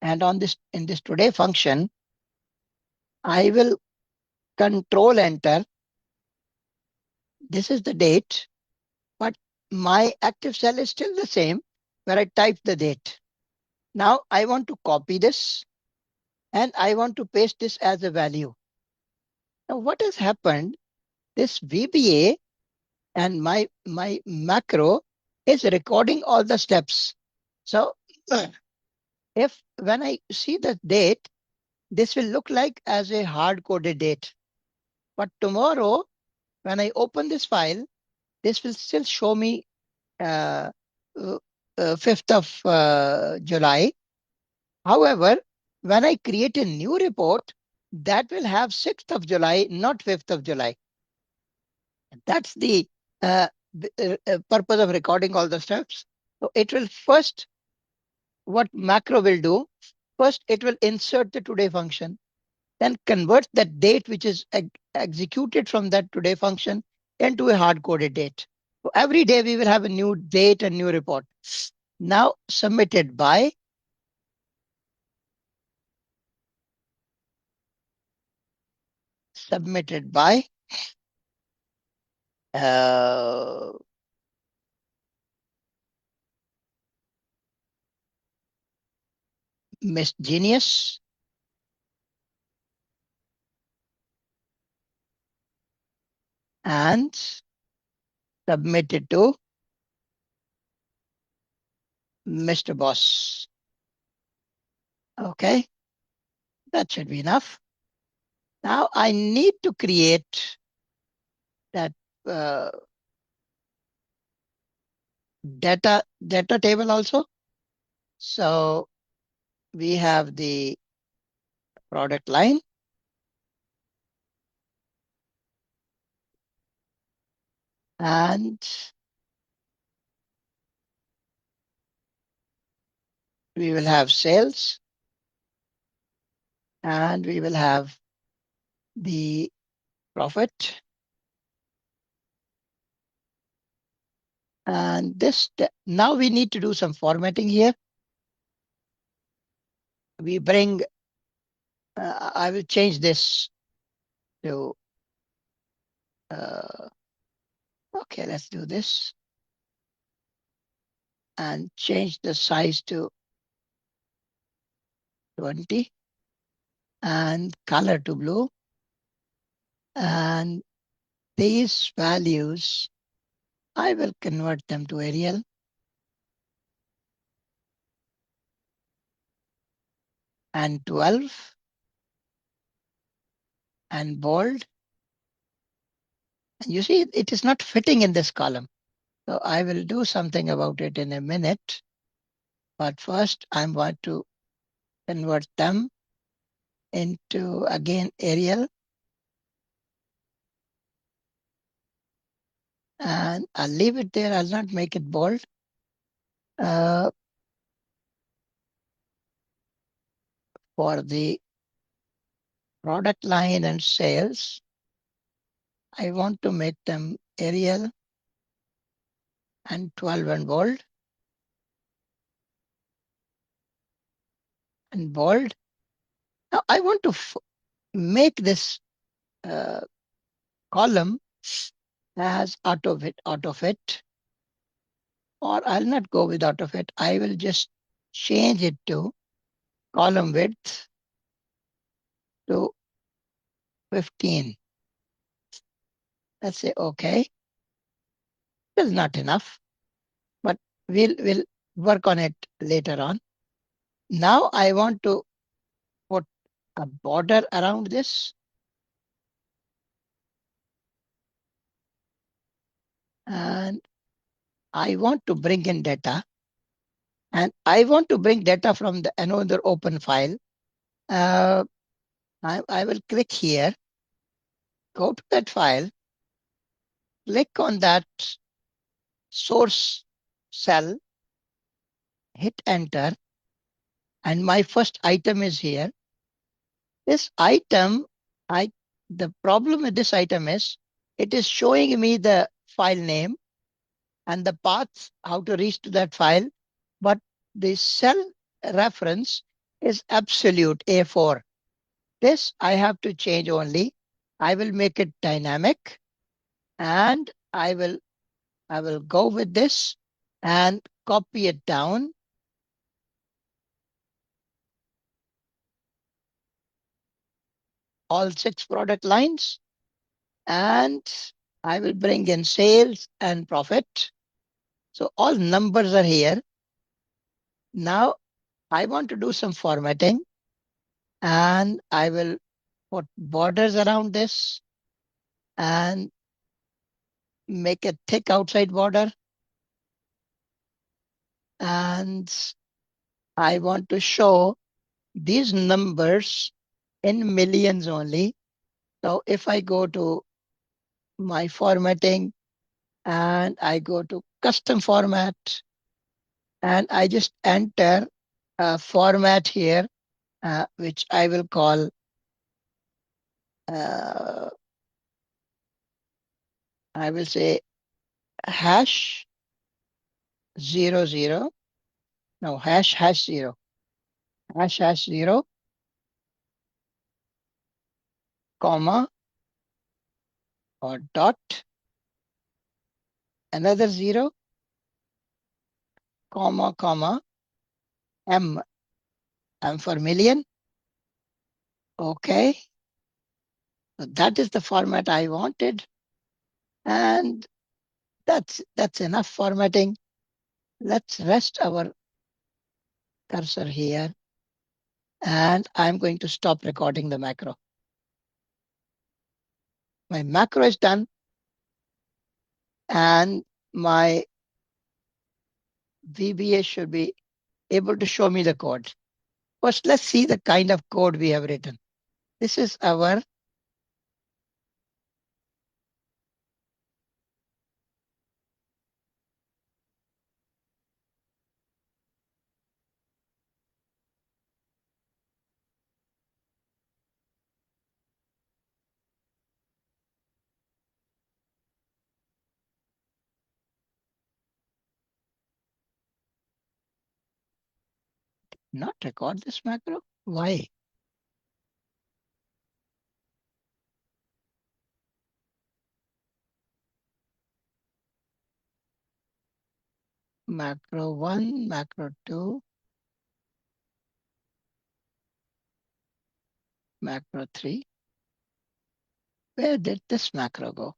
and on this in this today function, I will control enter. This is the date, but my active cell is still the same where I type the date. Now I want to copy this and I want to paste this as a value. Now what has happened? This VBA and my macro is recording all the steps. So if when I see the date, this will look like as a hard coded date. But tomorrow, when I open this file, this will still show me uh, 5th of July. However, when I create a new report, that will have 6th of July, not 5th of July. That's the purpose of recording all the steps. So it will first, what macro will do, first it will insert the today function, then convert that date which is executed from that today function into a hard coded date. So every day we will have a new date and new report. Now submitted by uh, Miss Genius and submitted to Mr. Boss. Okay, that should be enough. Now I need to create that uh, data table also. So we have the product line, and we will have sales, and we will have the profit. And now we need to do some formatting here. We bring, I will change this to, uh, okay, let's do this and change the size to 20 and color to blue. And these values, I will convert them to Arial. And 12 and bold. And you see, it is not fitting in this column. So I will do something about it in a minute. But first, I want to convert them into, again, Arial. And I'll leave it there. I'll not make it bold. Uh, for the product line and sales, I want to make them Arial and 12 and bold and bold. Now I want to make this uh, column as auto fit, or I'll not go with auto fit. I will just change it to column width to 15. Let's say okay. It's not enough, but we'll work on it later on. Now I want to put a border around this, and I want to bring in data, and I want to bring data from the another open file. Uh, I will click here, go to that file, click on that source cell, hit enter, and my first item is here. This item, I the problem with this item is it is showing me the file name and the path how to reach to that file, but the cell reference is absolute A4. This I have to change only. I will make it dynamic, and I will go with this and copy it down, all 6 product lines, and I will bring in sales and profit. So all numbers are here. Now I want to do some formatting, and I will put borders around this and make a thick outside border. And I want to show these numbers in millions only. So if I go to my formatting and I go to custom format and I just enter a format here, which I will call uh, I will say hash 00. No, hash 0. Hash 0, comma, or dot, another 0, comma, M. M for million. Okay. So that is the format I wanted. And that's enough formatting. Let's rest our cursor here. And I'm going to stop recording the macro. My macro is done, and my VBA should be able to show me the code. First, let's see the kind of code we have written. This is our not record this macro. Why? Macro 1, macro 2, macro 3. Where did this macro go?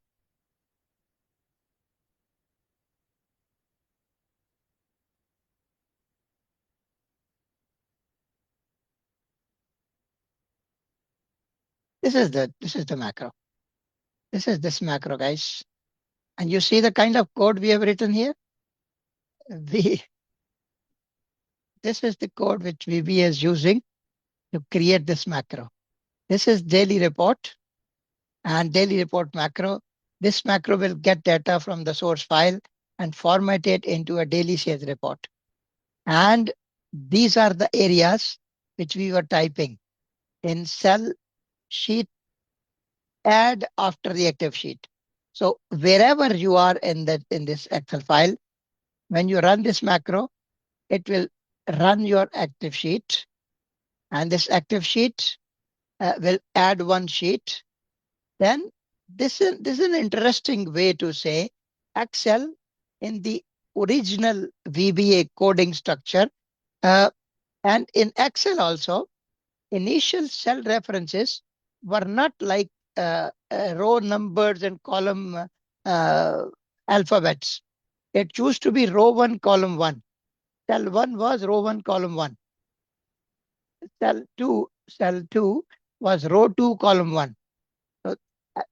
This is the macro. This is this macro, guys. And you see the kind of code we have written here? We This is the code which VB is using to create this macro. This is daily report and daily report macro. This macro will get data from the source file and format it into a daily sales report. And these are the areas which we were typing in cell sheet add after the active sheet. So wherever you are in this Excel file, when you run this macro, it will run your active sheet, and this active sheet will add one sheet. Then this is an interesting way to say Excel in the original VBA coding structure. Uh, and in Excel also, initial cell references were not like row numbers and column uh, alphabets. It used to be row 1, column 1. Cell 1 was row 1, column 1. Cell 2 was row 2, column 1. So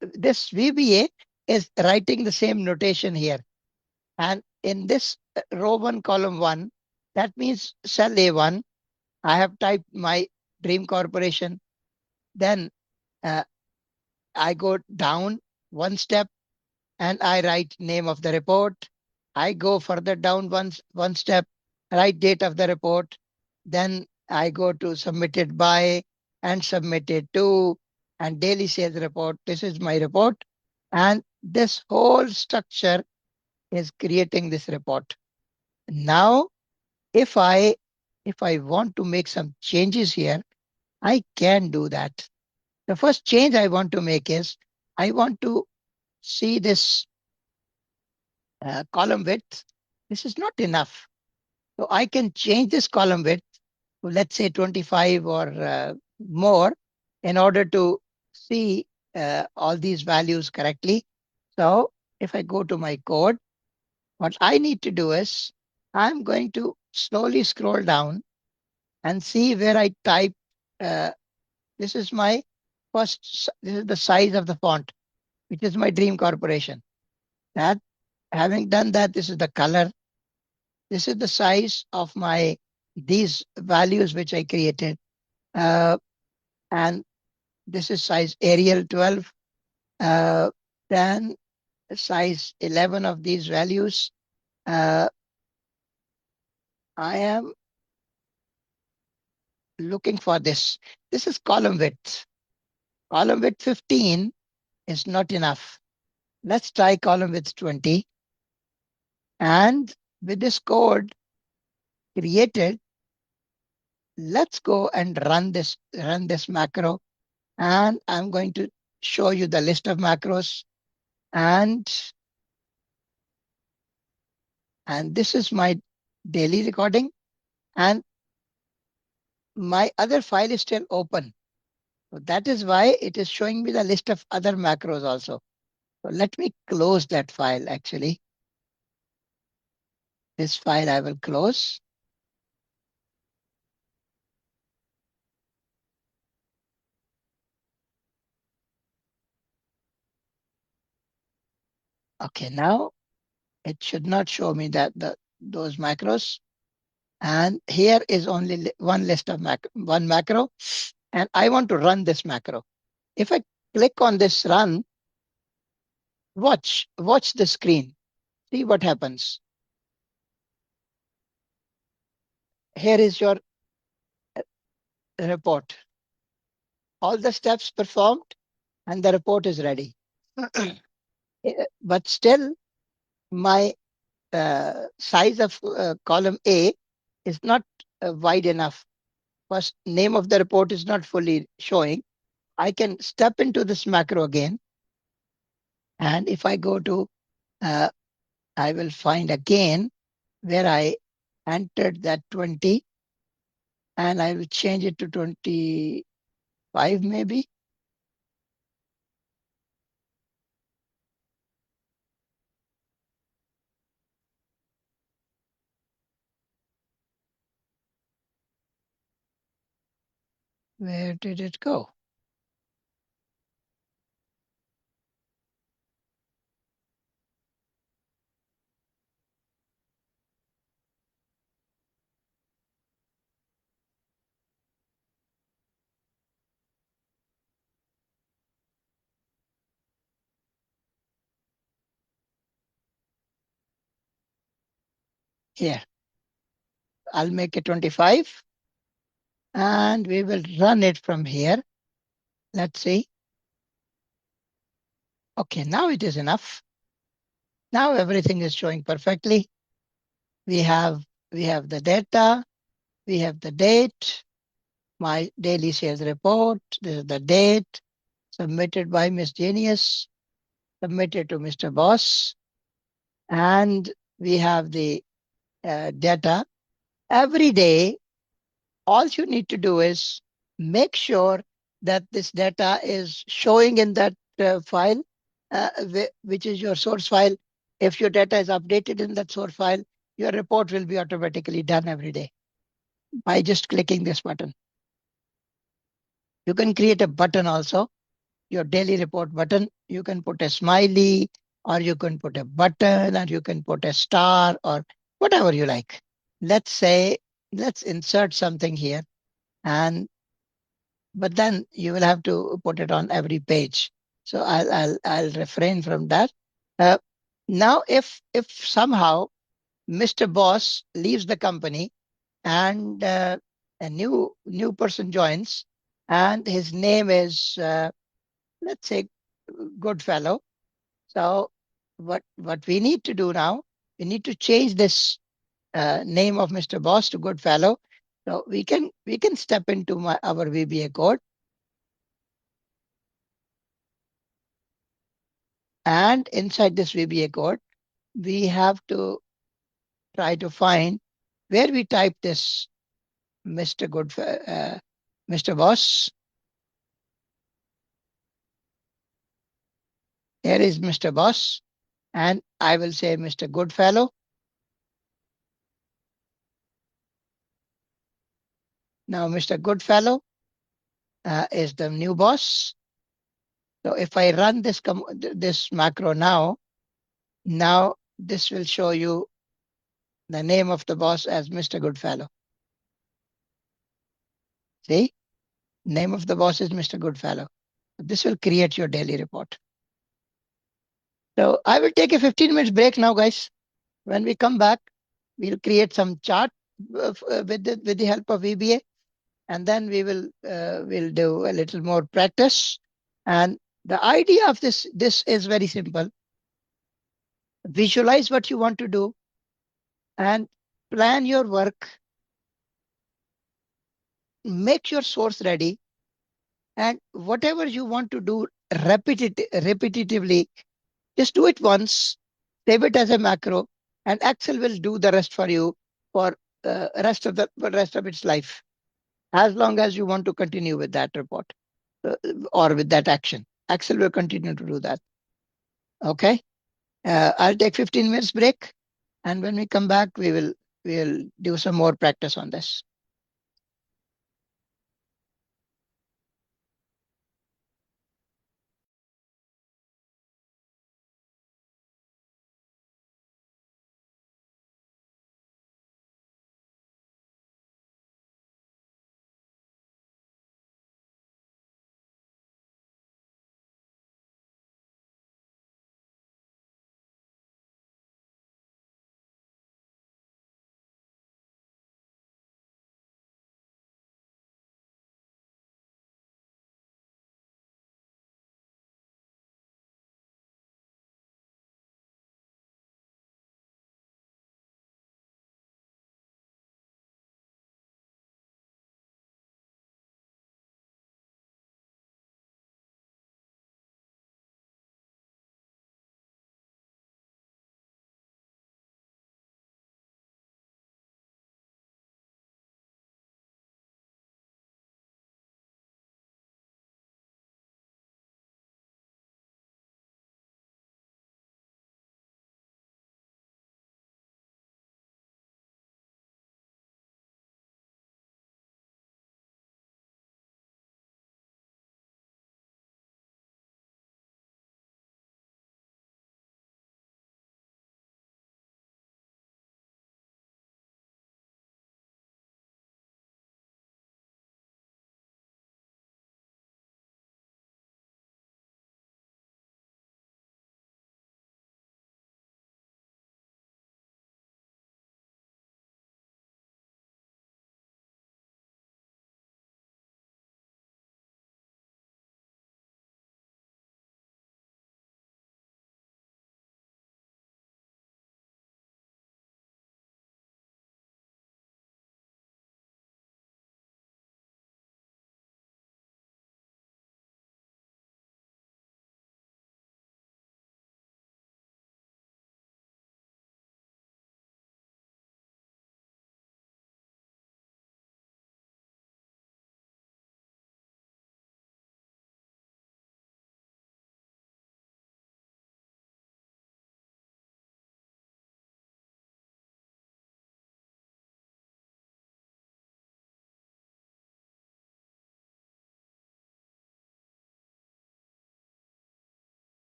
this VBA is writing the same notation here. And in this row 1, column 1, that means cell A1, I have typed my dream corporation. Then uh, I go down one step and I write name of the report. I go further down one step, write date of the report. Then I go to submitted by and submitted to and daily sales report. This is my report. And this whole structure is creating this report. Now, if I if I want to make some changes here, I can do that. The first change I want to make is I want to see this column width. This is not enough. So I can change this column width to, let's say, 25 or more in order to see all these values correctly. So if I go to my code, what I need to do is I'm going to slowly scroll down and see where I type. Uh, this is my this is the size of the font, which is my dream corporation. That Having done that, this is the color. This is the size of my these values which I created. Uh, and this is size Arial 12. Uh, then size 11 of these values. Uh, I am looking for this. This is column width. Column width 15 is not enough. Let's try column width 20. And with this code created, let's go and run this macro. And I'm going to show you the list of macros. And this is my daily recording. And my other file is still open. So that is why it is showing me the list of other macros also. So let me close that file actually. This file I will close. Okay, now it should not show me that those macros. And here is only one list of one macro, and I want to run this macro. If I click on this run, watch the screen. See what happens. Here is your report. All the steps performed, and the report is ready. But still, my size of column A is not wide enough. First, name of the report is not fully showing. I can step into this macro again. And if I go to, I will find again where I entered that 20, and I will change it to 25 maybe. Where did it go? Here, I'll make it 25, and we will run it from here. Let's see. Okay, now it is enough. Now everything is showing perfectly. We have we have the data, we have the date, my daily sales report. This is the date submitted by Miss Genius, submitted to Mr. Boss, and we have the data. Every day, all you need to do is make sure that this data is showing in that file, which is your source file. If your data is updated in that source file, your report will be automatically done every day by just clicking this button. You can create a button also, your daily report button. You can put a smiley, or you can put a button, or you can put a star, or whatever you like. Let's say, let's insert something here, and but then you will have to put it on every page. So I'll refrain from that. Uh, Now, if somehow Mr. Boss leaves the company, and a new person joins, and his name is let's say Goodfellow. So what we need to do now, we need to change this name of Mr. Boss to Goodfellow. So we can step into our VBA code, and inside this VBA code, we have to try to find where we type this Mr. Mr. Boss. Here is Mr. Boss, and I will say Mr. Goodfellow. Now, Mr. Goodfellow is the new boss. So if I run this macro now this will show you the name of the boss as Mr. Goodfellow. See, name of the boss is Mr. Goodfellow. This will create your daily report. So I will take a 15 minutes break now, guys. When we come back, we'll create some chart with the help of VBA, and then we'll do a little more practice. And the idea of this is very simple. Visualize what you want to do and plan your work, make your source ready, and whatever you want to do repetitively, just do it once, save it as a macro, and Excel will do the rest for you for rest of its life, as long as you want to continue with that report uh, or with that action. Excel will continue to do that. Okay. I'll take 15 minutes break, and when we come back, we'll do some more practice on this.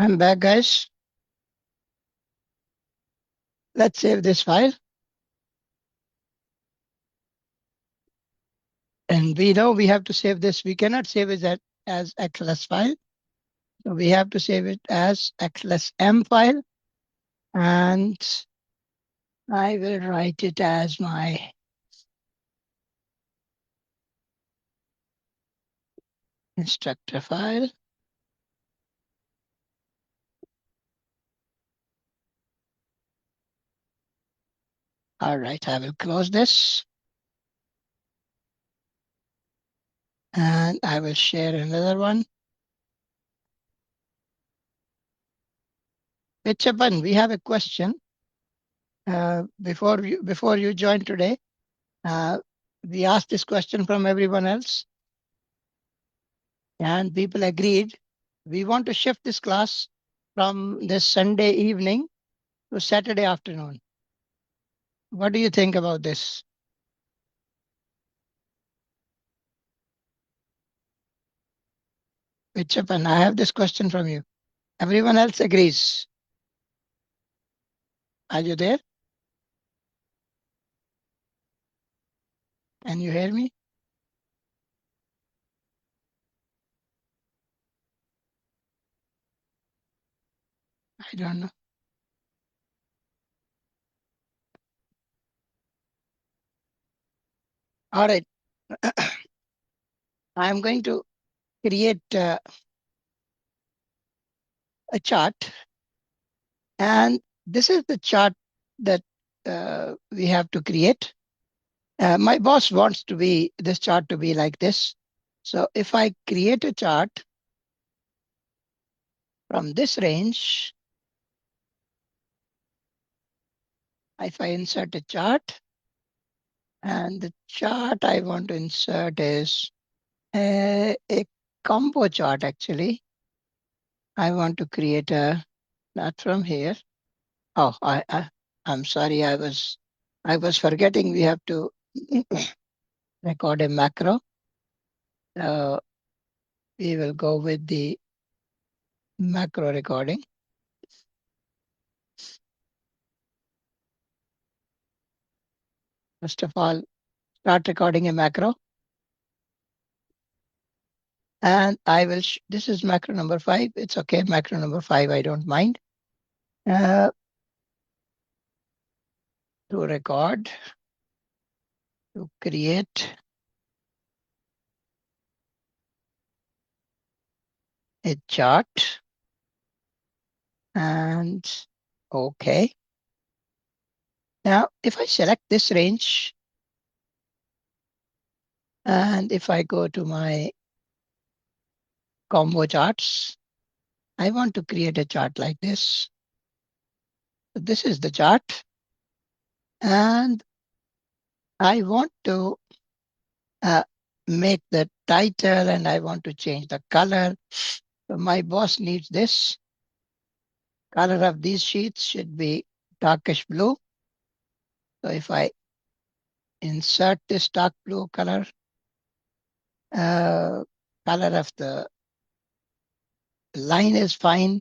I'm back, guys. Let's save this file. And we know we have to save this. We cannot save it as XLS file. So we have to save it as XLSM file. And I will write it as my instructor file. All right, I will close this. And I will share another one. Pichapan, we have a question. Before you joined today, uh, we asked this question from everyone else, and people agreed. We want to shift this class from this Sunday evening to Saturday afternoon. What do you think about this? Pichapan, I have this question from you. Everyone else agrees. Are you there? Can you hear me? I don't know. All right. I'm going to create a chart, and this is the chart that we have to create. My boss wants this chart to be like this. So if I create a chart from this range, if I insert a chart, and the chart I want to insert is a combo chart actually. I want to create not from here. Oh, I'm sorry. I was forgetting we have to record a macro. So we will go with the macro recording. First of all, start recording a macro. And this is macro number 5. It's okay. Macro number 5, I don't mind. To record, to create a chart, and okay. Now, if I select this range, and if I go to my combo charts, I want to create a chart like this. So this is the chart, and I want to uh, make the title, and I want to change the color. So my boss needs this. Color of these sheets should be darkish blue. So if I insert this dark blue color, uh, color of the line is fine.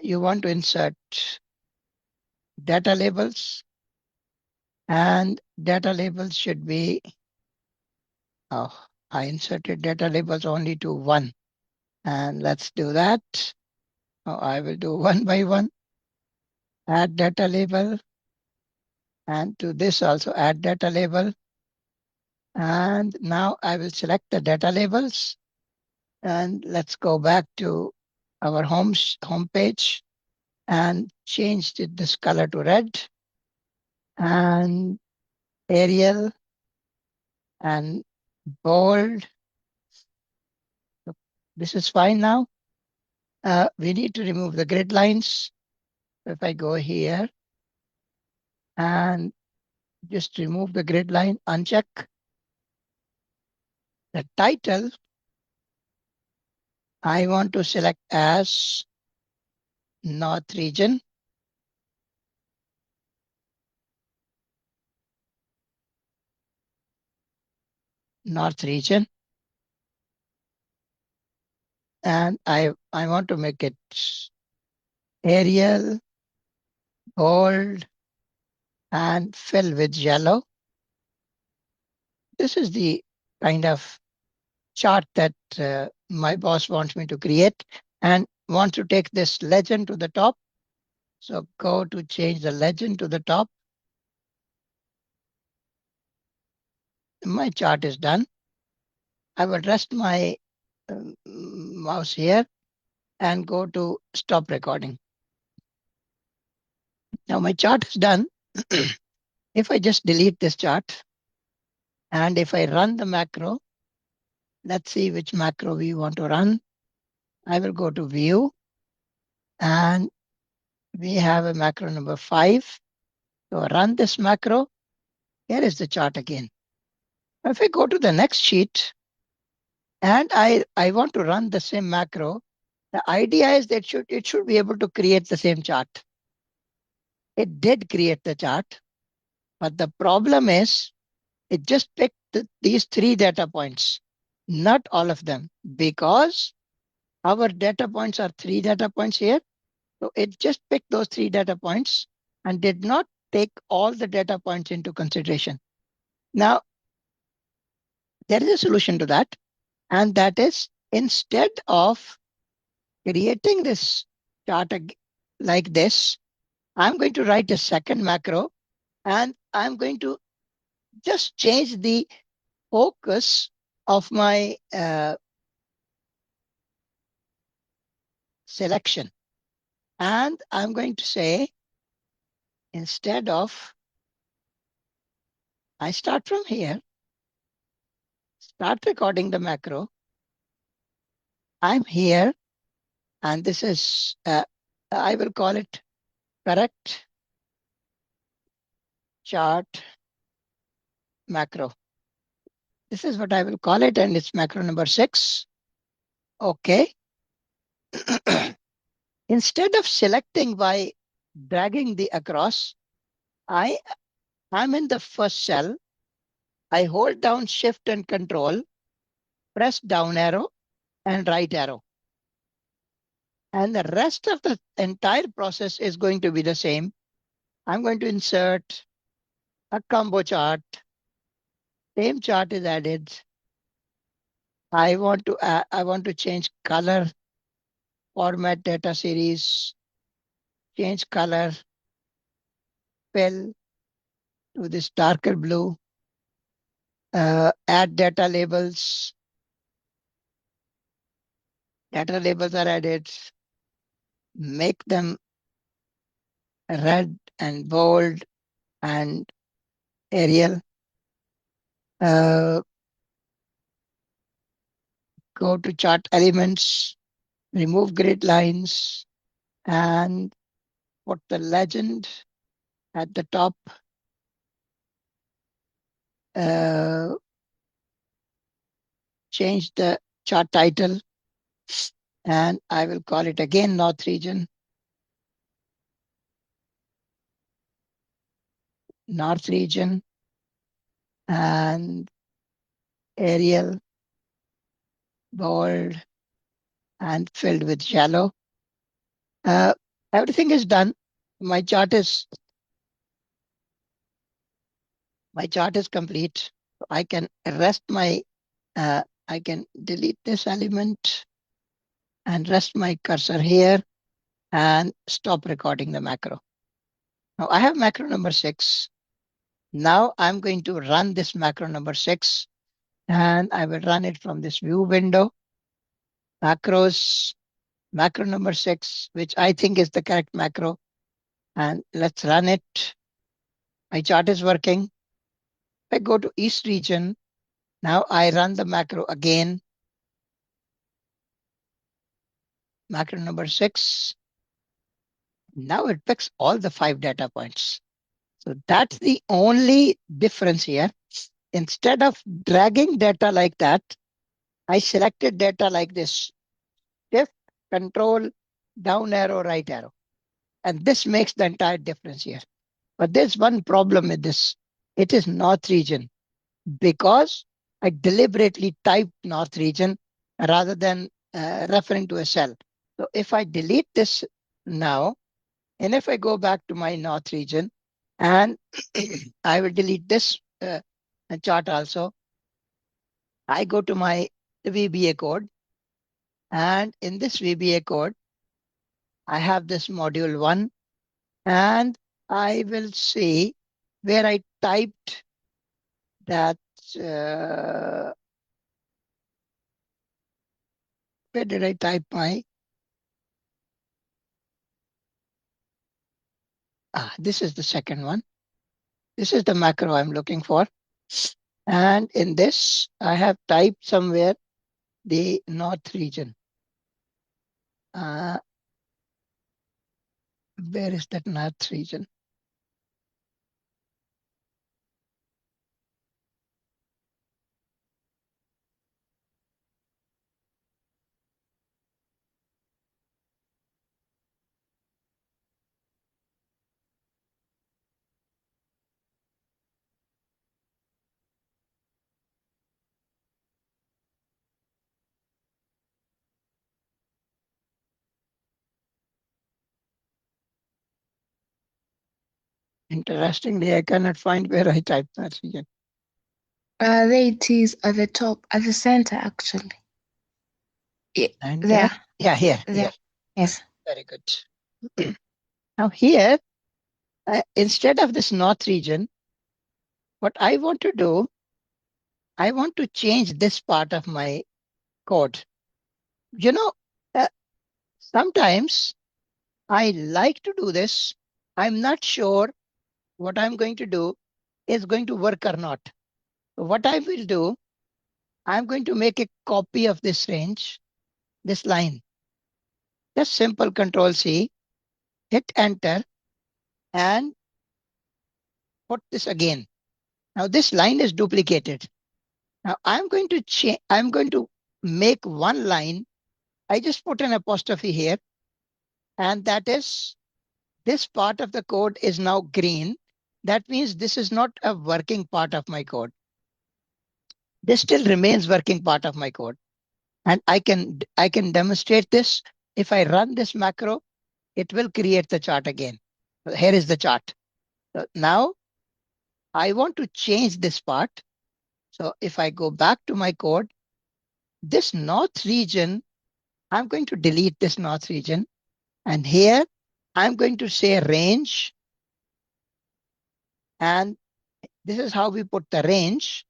You want to insert data labels, and data labels should be, oh, I inserted data labels only to 1. And let's do that. Oh, I will do one by one. Add data label, and to this also add data label. And now I will select the data labels, and let's go back to our home page and change this color to red, and Arial and bold. This is fine now. We need to remove the grid lines. If I go here and just remove the grid line, uncheck the title, I want to select as North region. North region. And I I want to make it Arial, bold, and fill with yellow. This is the kind of chart that my boss wants me to create and wants to take this legend to the top. So go to change the legend to the top. My chart is done. I will rest my mouse here and go to stop recording. Now my chart is done. If I just delete this chart and if I run the macro, let's see which macro we want to run. I will go to view and we have a macro number 5. So run this macro. Here is the chart again. If I go to the next sheet and I want to run the same macro, the idea is that it should be able to create the same chart. It did create the chart, but the problem is it just picked these 3 data points, not all of them, because our data points are 3 data points here. So it just picked those 3 data points and did not take all the data points into consideration. Now, there is a solution to that, and that is instead of creating this chart like this, I'm going to write a second macro and I'm going to just change the focus of my selection. And I'm going to say, instead of, I start from here, start recording the macro. I'm here, and this is, I will call it correct chart macro. This is what I will call it, and it's macro number 6. Okay. Instead of selecting by dragging the across, I'm in the first cell. I hold down shift and control, press down arrow and right arrow. And the rest of the entire process is going to be the same. I'm going to insert a combo chart. Same chart is added. I want to change color, format data series, change color, fill to this darker blue, add data labels. Data labels are added. Make them red and bold and Arial. Go to chart elements, remove grid lines, and put the legend at the top. Uh, change the chart title, and I will call it again North Region. North Region and Arial, bold, and filled with yellow. Everything is done. My chart is complete. I can rest my I can delete this element and rest my cursor here and stop recording the macro. Now I have macro number 6. Now I'm going to run this macro number 6 and I will run it from this view window. Macros, macro number 6, which I think is the correct macro. And let's run it. My chart is working. I go to East region. Now I run the macro again. Macro number 6. Now it picks all the 5 data points. So that's the only difference here. Instead of dragging data like that, I selected data like this. Shift, control, down arrow, right arrow. And this makes the entire difference here. But there's one problem with this. It is North region because I deliberately typed North region rather than referring to a cell. So if I delete this now, and if I go back to my north region, and I will delete this chart also, I go to my VBA code, and in this VBA code, I have this module 1, and I will see where I typed that. Uh, where did I type my? This is the second one. This is the macro I'm looking for. And in this, I have typed somewhere the north region. Uh, where is that north region? Interestingly, I cannot find where I typed that region. There it is at the top, at the center, actually. And There. Yeah, here. Yes. Very good. Now here, instead of this north region, what I want to do, I want to change this part of my code. You know, uh, sometimes I like to do this. I'm not sure what I'm going to do is going to work or not. So what I will do, I'm going to make a copy of this range, this line. Just simple Control C, hit enter, and put this again. Now this line is duplicated. Now I'm going to change. I'm going to make one line. I just put an apostrophe here, and that is this part of the code is now green. That means this is not a working part of my code. This still remains working part of my code. And I can demonstrate this. If I run this macro, it will create the chart again. Here is the chart. So now I want to change this part. So if I go back to my code, this north region, I'm going to delete this north region. And here I'm going to say range. And this is how we put the range.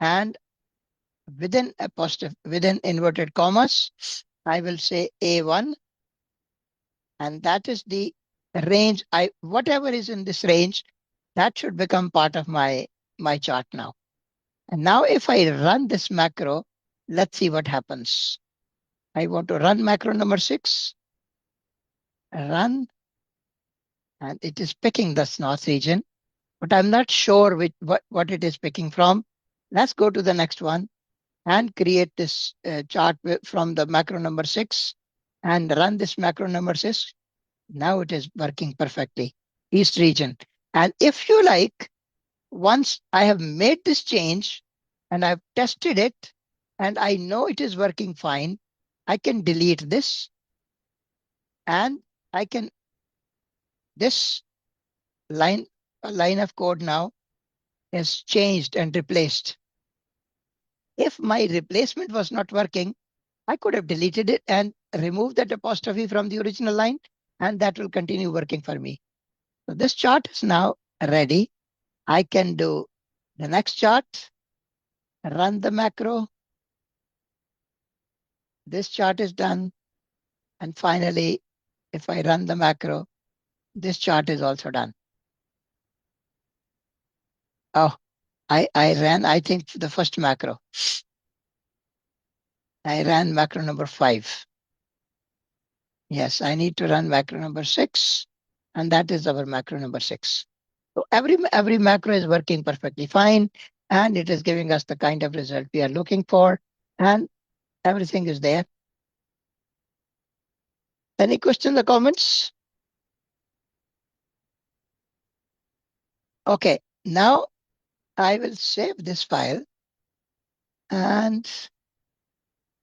And within apostrophe, within inverted commas, I will say A1, and that is the range. Whatever is in this range, that should become part of my chart now. And now if I run this macro, let's see what happens. I want to run macro number 6, run, and it is picking the north region, but I'm not sure what it is picking from. Let's go to the next one and create this chart from the macro number 6 and run this macro number 6. Now it is working perfectly. East region. And if you like, once I have made this change and I've tested it and I know it is working fine, I can delete this and I can, this line, line of code now is changed and replaced. If my replacement was not working, I could have deleted it and removed that apostrophe from the original line, and that will continue working for me. So this chart is now ready. I can do the next chart, run the macro. This chart is done. And finally, if I run the macro, this chart is also done. Oh, I ran, I think, the first macro. I ran macro number 5. Yes, I need to run macro number 6, and that is our macro number 6. So every macro is working perfectly fine, and it is giving us the kind of result we are looking for, and everything is there. Any questions or comments? Okay, now I will save this file, and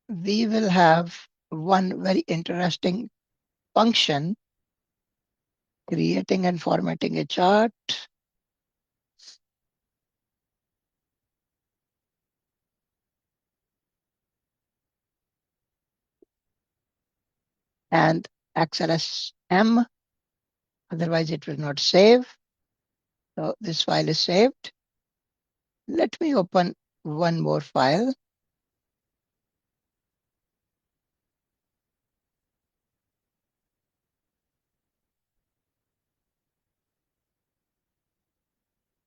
we will have one very interesting function, creating and formatting a chart. And XLSM, otherwise it will not save. So this file is saved. Let me open one more file.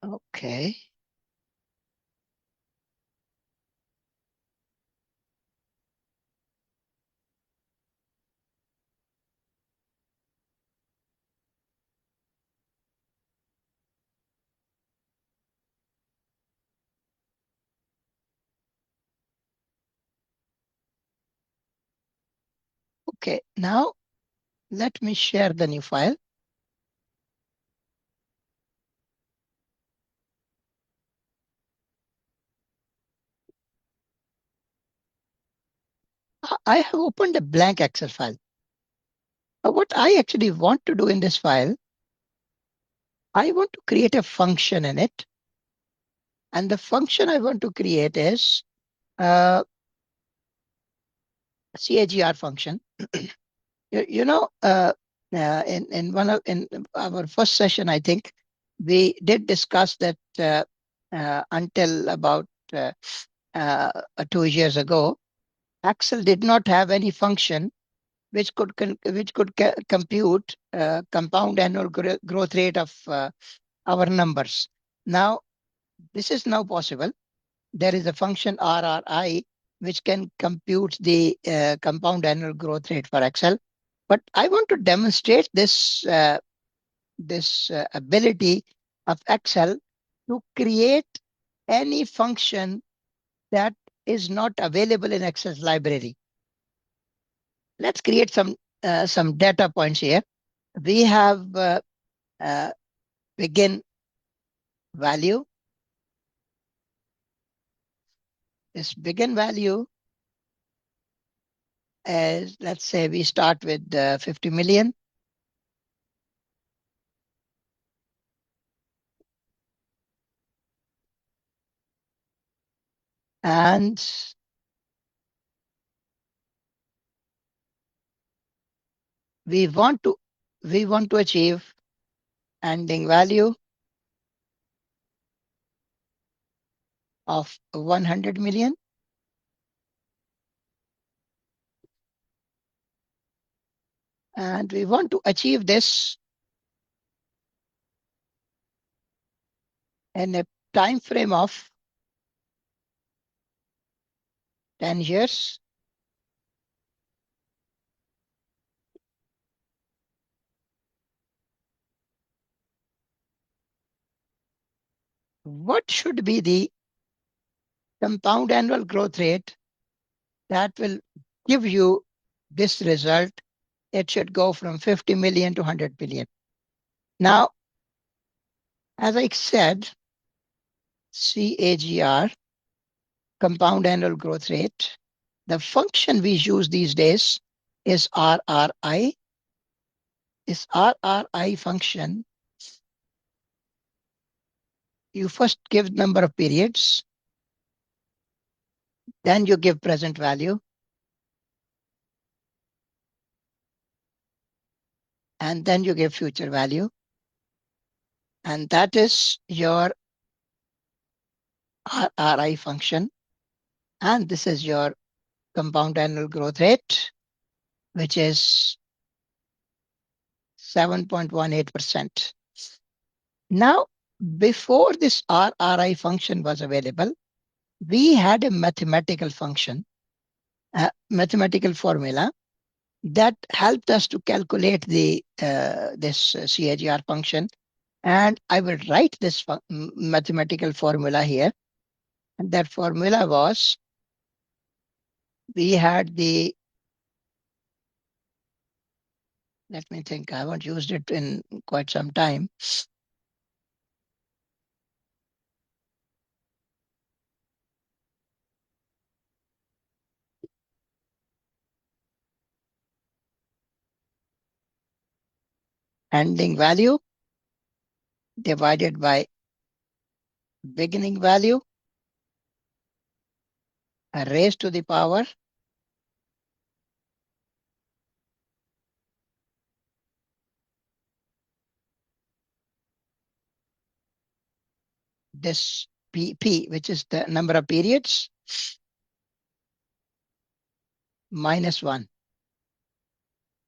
Okay. Okay, now let me share the new file. I have opened a blank Excel file. What I actually want to do in this file, I want to create a function in it. And the function I want to create is a CAGR function. You know, in our first session, I think we did discuss that until about uh, 2 years ago, Excel did not have any function which could compute compound annual growth rate of our numbers. Now, this is now possible. There is a function RRI which can compute the compound annual growth rate for Excel. But I want to demonstrate this ability of Excel to create any function that is not available in Excel's library. Let's create some data points here. We have uh, begin value. This begin value is, let's say we start with 50 million. And we want to achieve ending value of 100 million. And we want to achieve this in a time frame of 10 years. What should be the compound annual growth rate that will give you this result? It should go from 50 million to 100 million. Now, as I said, CAGR, compound annual growth rate, the function we use these days is RRI. This RRI function, you first give number of periods, then you give present value, and then you give future value. And that is your RRI function. And this is your compound annual growth rate, which is 7.18%. Now, before this RRI function was available, we had a mathematical function, a mathematical formula that helped us to calculate this CAGR function. And I will write this mathematical formula here. And that formula was, we had the, let me think, I haven't used it in quite some time. ending value divided by beginning value raised to the power this P, which is the number of periods, minus 1.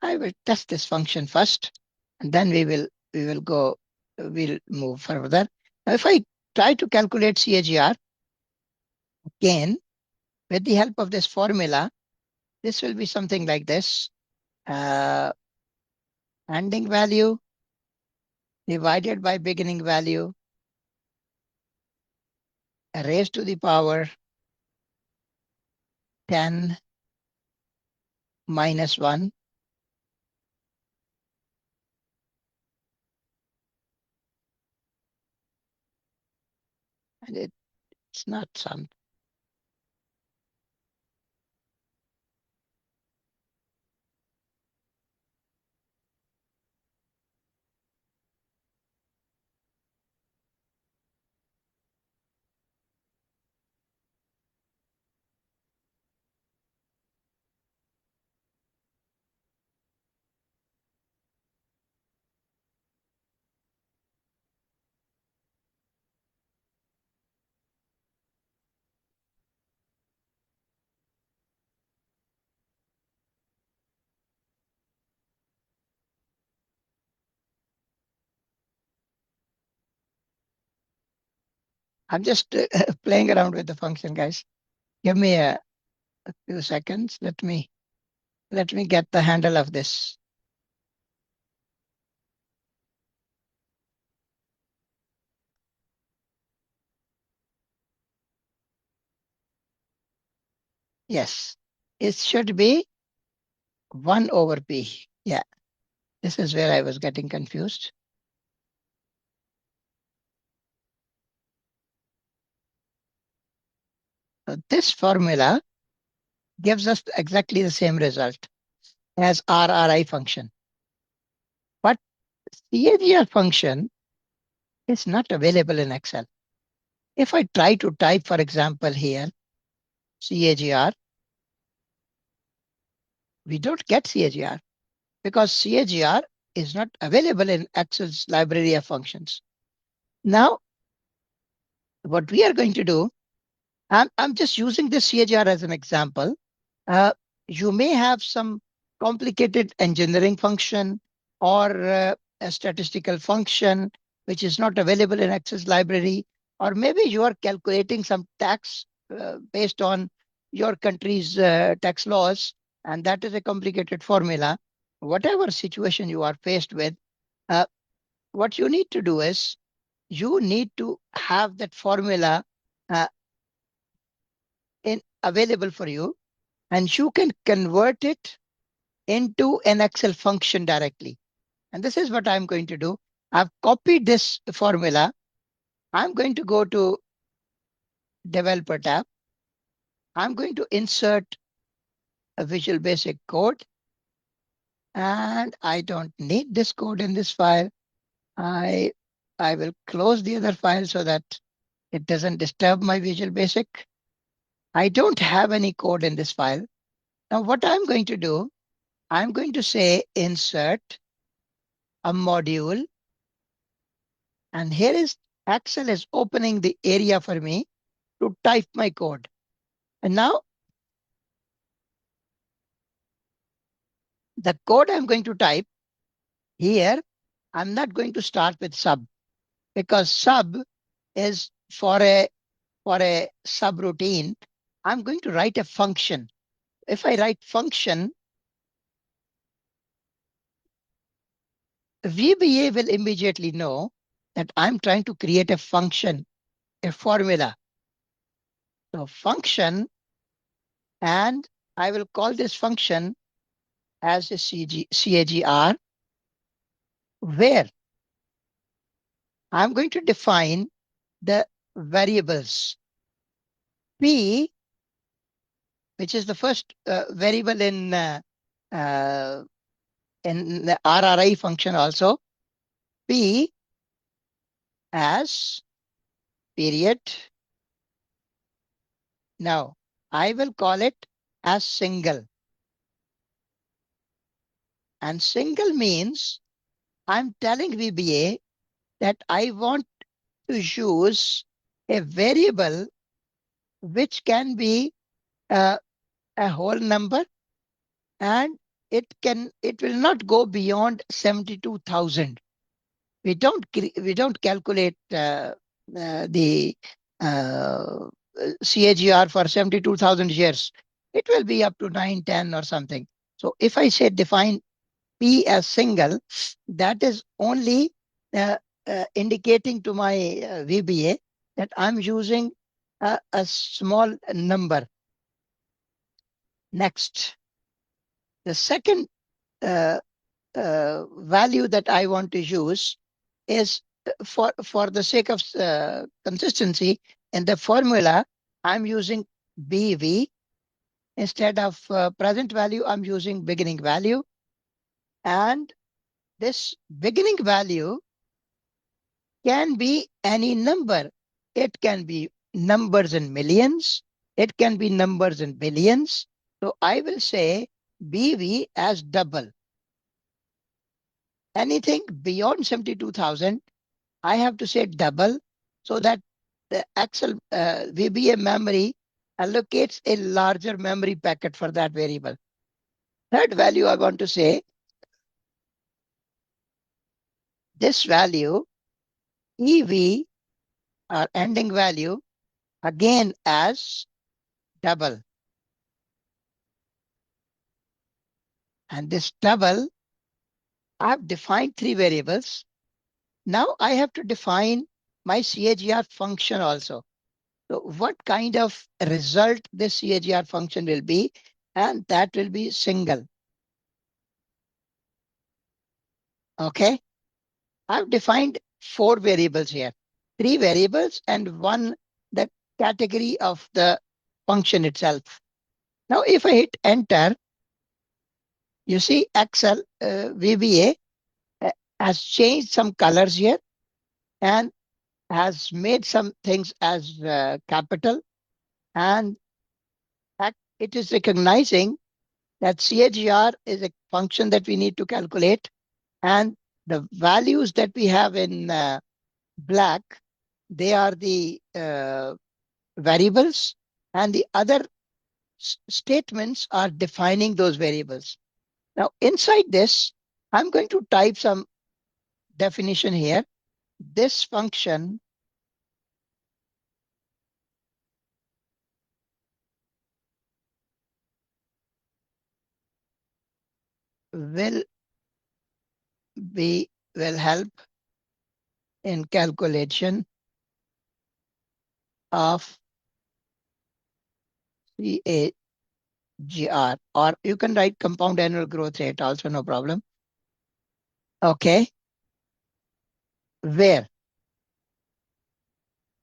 I will test this function first, and then we'll move further. Now, if I try to calculate CAGR, again, with the help of this formula, this will be something like this. Ending value divided by beginning value raised to the power 10 minus 1. And it's not some. I'm just playing around with the function, guys. Give me a few seconds. Let me get the handle of this. Yes, it should be 1 over P. Yeah, this is where I was getting confused. So this formula gives us exactly the same result as RRI function. But CAGR function is not available in Excel. If I try to type, for example, here, CAGR, we don't get CAGR because CAGR is not available in Excel's library of functions. Now, what we are going to do, I'm just using this CAGR as an example. Uh, you may have some complicated engineering function or a statistical function which is not available in Access library, or maybe you are calculating some tax based on your country's tax laws, and that is a complicated formula. Whatever situation you are faced with, uh, what you need to do is you need to have that formula uh, available for you, and you can convert it into an Excel function directly. And this is what I'm going to do. I've copied this formula. I'm going to go to Developer tab. I'm going to insert a Visual Basic code. And I don't need this code in this file. I, I will close the other file so that it doesn't disturb my Visual Basic. I don't have any code in this file. Now what I'm going to do, I'm going to say insert a module. And here is Excel is opening the area for me to type my code. And now the code I'm going to type here, I'm not going to start with sub because sub is for a subroutine. I'm going to write a function. If I write function, VBA will immediately know that I'm trying to create a function, a formula. So function, and I will call this function as a CAGR, where I'm going to define the variables P, which is the first variable in the RRI function also. P as period. Now, I will call it as single. And single means I'm telling VBA that I want to use a variable which can be a whole number, and it will not go beyond 72,000. We don't calculate the uh, CAGR for 72,000 years. It will be up to 9, 10 or something. So if I say define P as single, that is only uh, indicating to my VBA that I'm using a small number. Next, the second uh, value that I want to use is for the sake of consistency in the formula, I'm using BV. Instead of present value, I'm using beginning value. And this beginning value can be any number. It can be numbers in millions. It can be numbers in billions. So I will say BV as double. Anything beyond 72,000, I have to say double so that the actual VBA memory allocates a larger memory packet for that variable. Third value I want to say, this value, EV, or ending value, again as double. And this double, I've defined three variables. Now I have to define my CAGR function also. So what kind of result this CAGR function will be, and that will be single. Okay. I've defined four variables here, three variables and one the category of the function itself. Now, if I hit enter, you see Excel VBA has changed some colors here and has made some things as capital, and it is recognizing that CAGR is a function that we need to calculate, and the values that we have in black, they are the variables, and the other statements are defining those variables. Now, inside this, I'm going to type some definition here. This function will will help in calculation of CAGR, or you can write compound annual growth rate also, no problem. Okay. Where?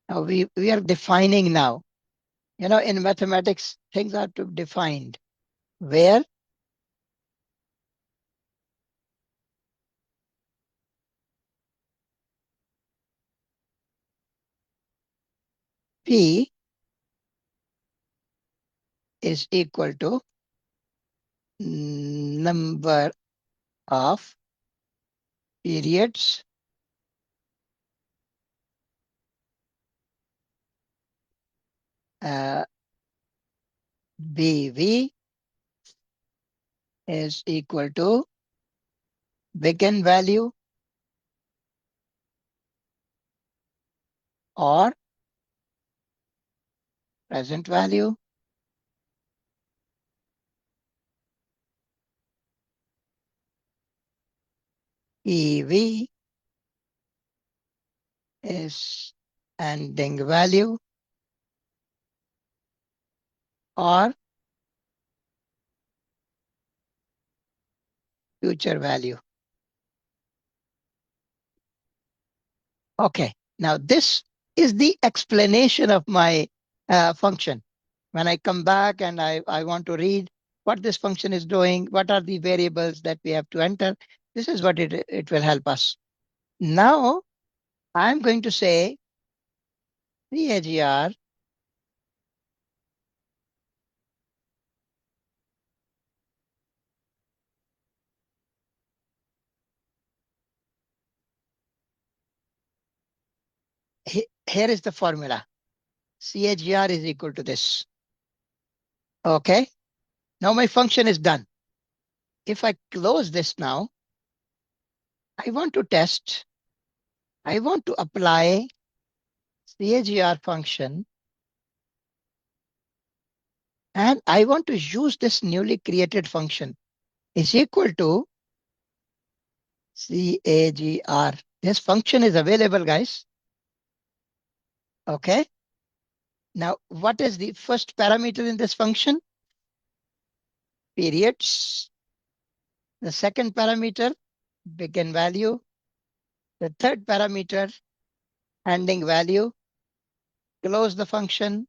Now we are defining now. You know, in mathematics, things are to defined. Where P is equal to number of periods uh, BV is equal to begin value or present value. EV is ending value or future value. Okay, now this is the explanation of my function. When I come back and I want to read what this function is doing, what are the variables that we have to enter, this is what it will help us. Now I'm going to say CAGR here is the formula. CAGR is equal to this. Okay. Now my function is done. If I close this now, I want to test. I want to apply CAGR function, and I want to use this newly created function is equal to CAGR. This function is available, guys. Okay. Now, what is the first parameter in this function? Periods. The second parameter, begin value. The third parameter, ending value. Close the function.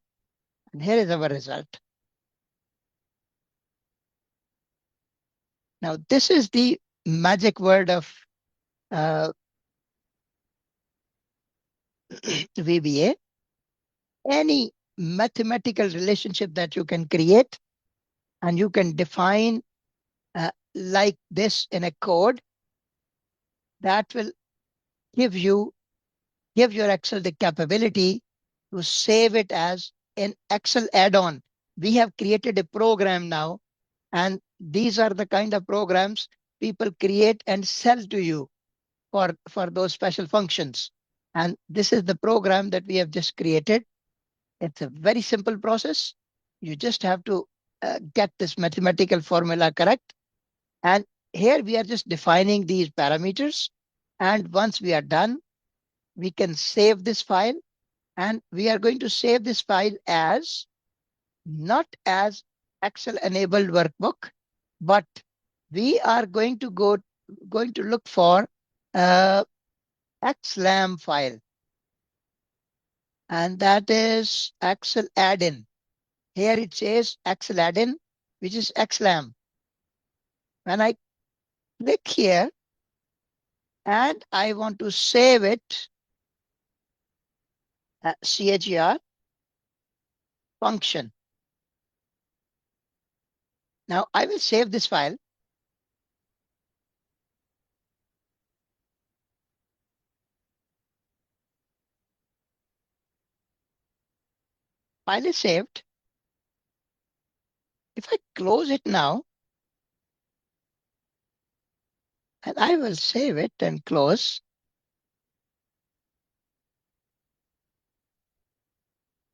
And here is our result. Now, this is the magic word of VBA. Any mathematical relationship that you can create and you can define like this in a code that will give your Excel the capability to save it as an Excel add-on. We have created a program now, and these are the kind of programs people create and sell to you for those special functions. And this is the program that we have just created. It's a very simple process. You just have to get this mathematical formula correct. And here we are just defining these parameters. And once we are done, we can save this file, and we are going to save this file as not as Excel enabled workbook, but we are going to look for XLAM file, and that is Excel add-in. Here it says Excel add-in, which is XLAM. When I click here and I want to save it, CAGR function. Now I will save this file. File is saved. If I close it now, and I will save it and close,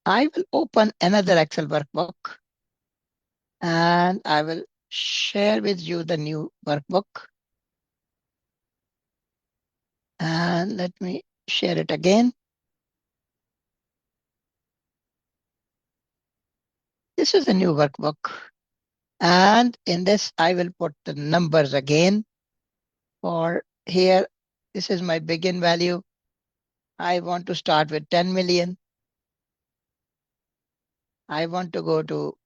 I will open another Excel workbook and I will share with you the new workbook. And let me share it again. This is the new workbook. And in this, I will put the numbers again. For here, this is my begin value. I want to start with 10 million. I want to go to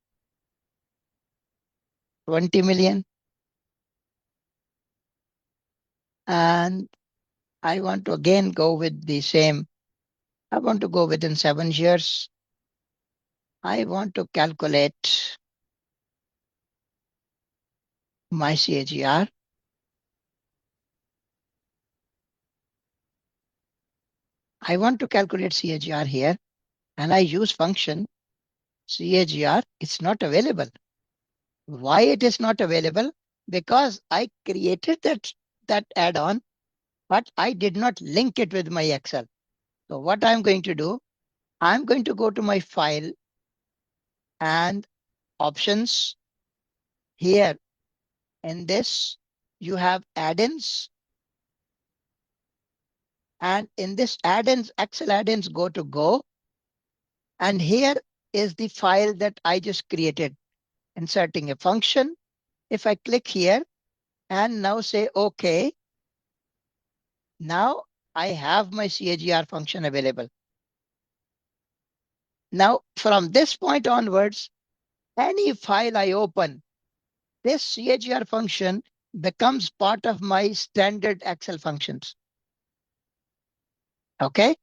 20 million. And I want to again go with the same. I want to go within 7 years. I want to calculate my CAGR. I want to calculate CAGR here, and I use function CAGR. It's not available. Why it is not available? Because I created that add-on, but I did not link it with my Excel. So what I'm going to do, I'm going to go to my file and options. Here in this, you have add-ins. And in this add-ins, Excel add-ins, go. And here is the file that I just created, inserting a function. If I click here and now say OK, now I have my CAGR function available. Now, from this point onwards, any file I open, this CAGR function becomes part of my standard Excel functions. Okay.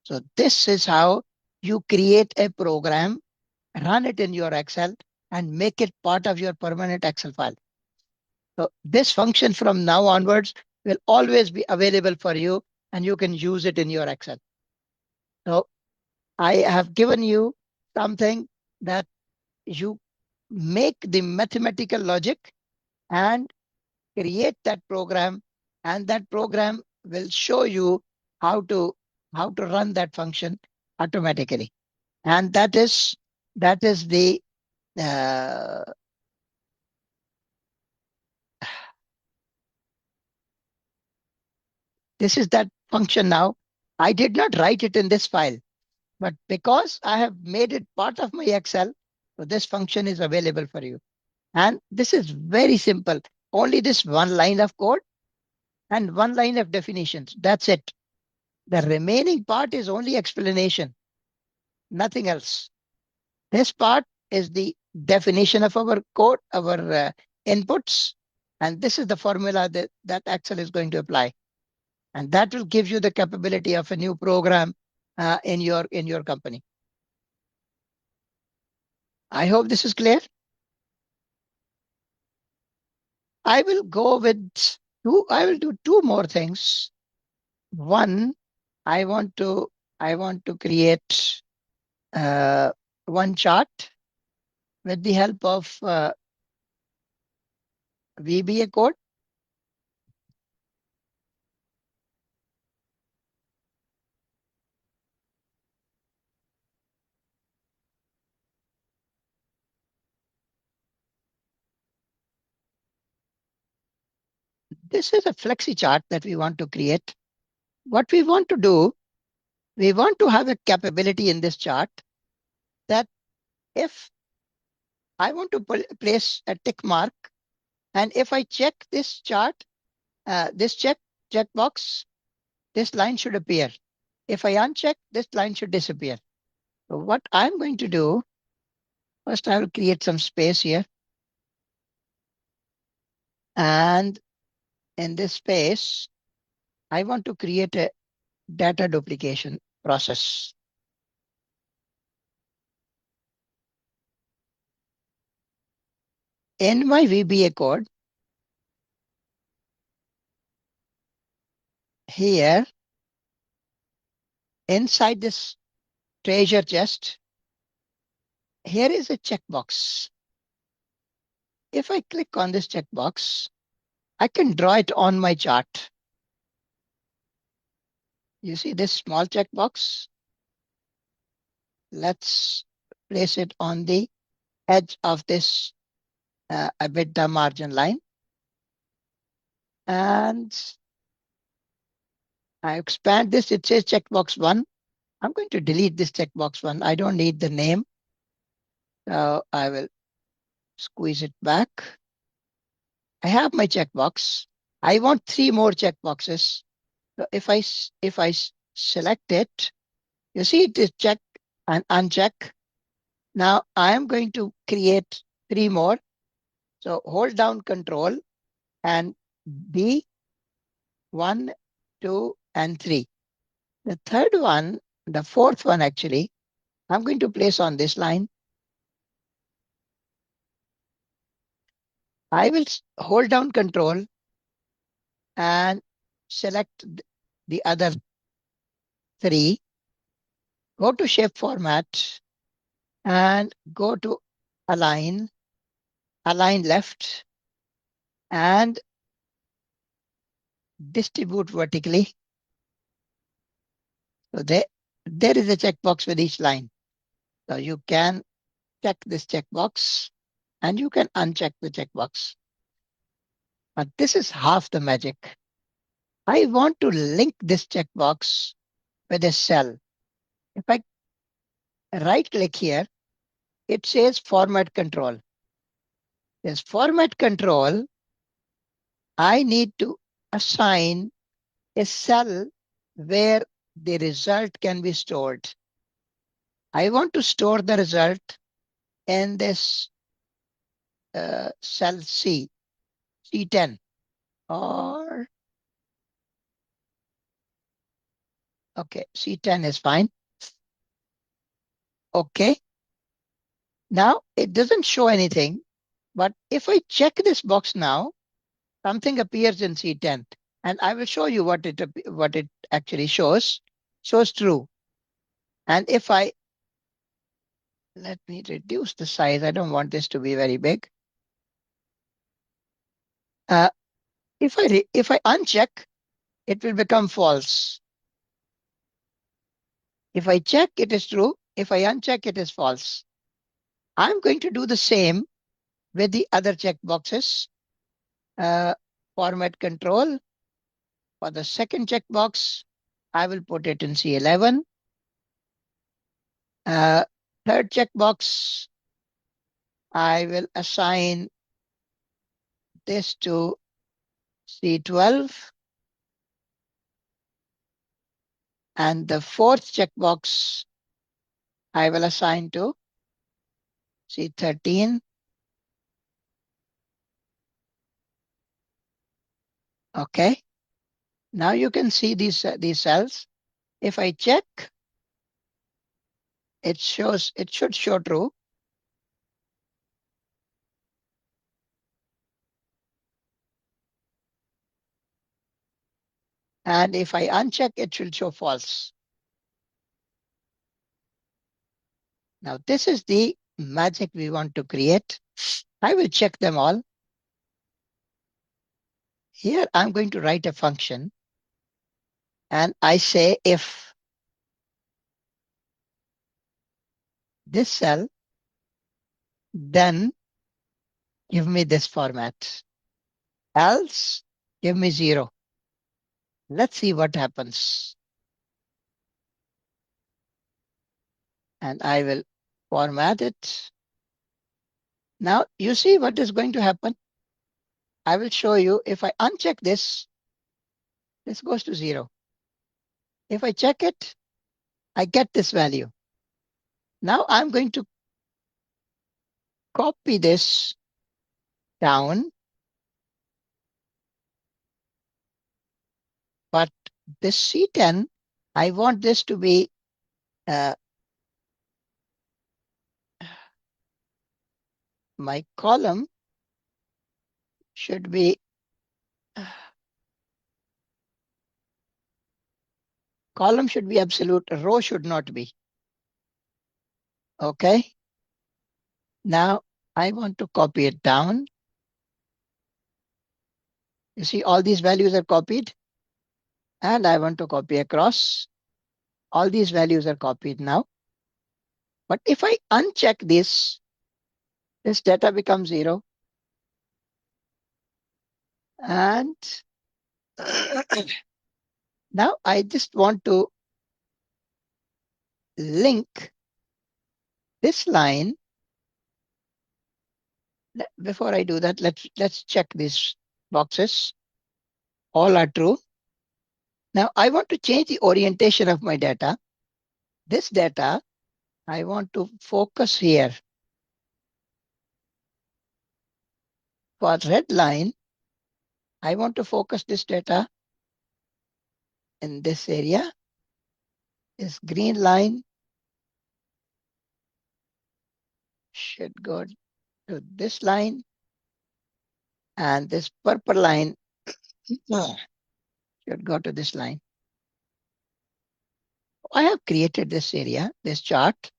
So this is how you create a program, run it in your Excel, and make it part of your permanent Excel file. So this function from now onwards will always be available for you, and you can use it in your Excel. So I have given you something that you make the mathematical logic and create that program, and that program will show you how to run that function automatically. And that is the uh, this is that function now. I did not write it in this file, but because I have made it part of my Excel, so this function is available for you. And this is very simple. Only this one line of code and one line of definitions. That's it. The remaining part is only explanation, nothing else. This part is the definition of our code, our inputs, and this is the formula that Excel is going to apply. And that will give you the capability of a new program in your company. I hope this is clear. I will go with I will do two more things. One, I want to create uh, one chart with the help of VBA code. This is a flexi chart that we want to create. What we want to do, we want to have a capability in this chart that if I want to place a tick mark, and if I check this chart, this checkbox, this line should appear. If I uncheck, this line should disappear. So what I'm going to do, first I will create some space here. And in this space, I want to create a data duplication process. In my VBA code, here, inside this treasure chest, here is a checkbox. If I click on this checkbox, I can draw it on my chart. You see this small checkbox? Let's place it on the edge of this EBITDA margin line. And I expand this. It says checkbox 1. I'm going to delete this checkbox 1. I don't need the name. So I will squeeze it back. I have my checkbox. I want 3 more checkboxes. So if I select it, you see it is check and uncheck. Now I am going to create 3 more. So hold down Control and B, 1, 2, and 3. The third one, the fourth one actually, I'm going to place on this line. I will hold down Control and select the other 3. Go to Shape Format and go to Align, Align Left, and Distribute Vertically. So there is a checkbox with each line. So you can check this checkbox and you can uncheck the checkbox. But this is half the magic. I want to link this checkbox with a cell. If I right click here, it says Format Control. This Format Control, I need to assign a cell where the result can be stored. I want to store the result in this cell C10, or Okay, C10 is fine. Okay. Now it doesn't show anything, but if I check this box now, something appears in C10, and I will show you what it actually shows. Shows true. And if I let me reduce the size, I don't want this to be very big. Uh, if I uncheck, it will become false. If I check, it is true. If I uncheck, it is false. I'm going to do the same with the other checkboxes. Uh, Format control. For the second checkbox, I will put it in C11. Uh, Third checkbox, I will assign this to C12. And the fourth checkbox, I will assign to C13. Okay. Now you can see these cells. If I check, it should show true. And if I uncheck, it should show false. Now this is the magic we want to create. I will check them all. Here I'm going to write a function, and I say if this cell, then give me this format. Else, give me 0. Let's see what happens. And I will format it. Now you see what is going to happen. I will show you. If I uncheck this, this goes to 0. If I check it, I get this value. Now I'm going to copy this down, but this C10, I want this to be my should be column should be absolute, row should not be. Okay. Now I want to copy it down. You see all these values are copied, and I want to copy across. All these values are copied now. But if I uncheck this data becomes 0. And now I just want to link this line. Before I do that, let's check these boxes. All are true. Now I want to change the orientation of my data. This data, I want to focus here. For red line, I want to focus this data in this area. This green line should go to this line, and this purple line should go to this line. I have created this area, this chart.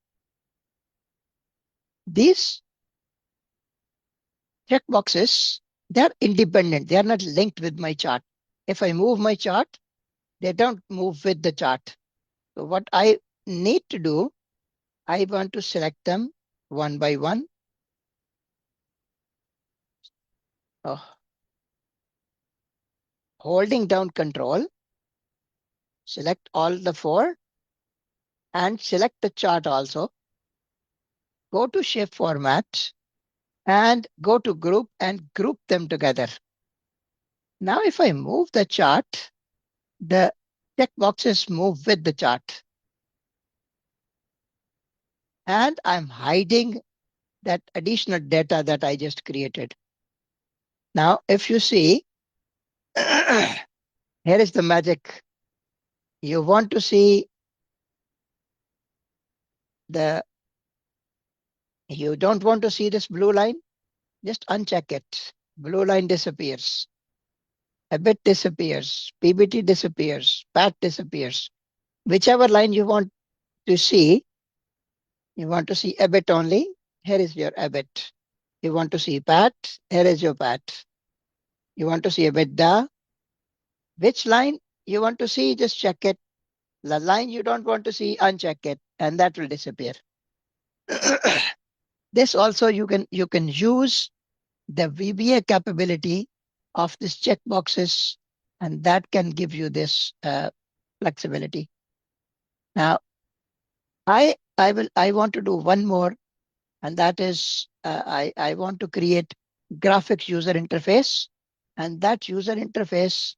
These checkboxes, they're independent. They are not linked with my chart. If I move my chart, they don't move with the chart. So what I need to do, I want to select them one by one. Oh, holding down control, select all the 4 and select the chart also. Go to shape format and go to group and group them together. Now, if I move the chart, the checkboxes move with the chart. And I'm hiding that additional data that I just created. Now, if you see, here is the magic. You want to see you don't want to see this blue line, just uncheck it. Blue line disappears. EBIT disappears. PBT disappears. PAT disappears. Whichever line to see, you want to see EBIT only, here is your EBIT. You want to see PAT, here is your PAT. You want to see EBITDA, which line you want to see, just check it. The line you don't want to see, uncheck it, and that will disappear. This also you can use the VBA capability of these checkboxes, and that can give you this flexibility. Now, I want to do one more, and that is I want to create graphics user interface, and that user interface,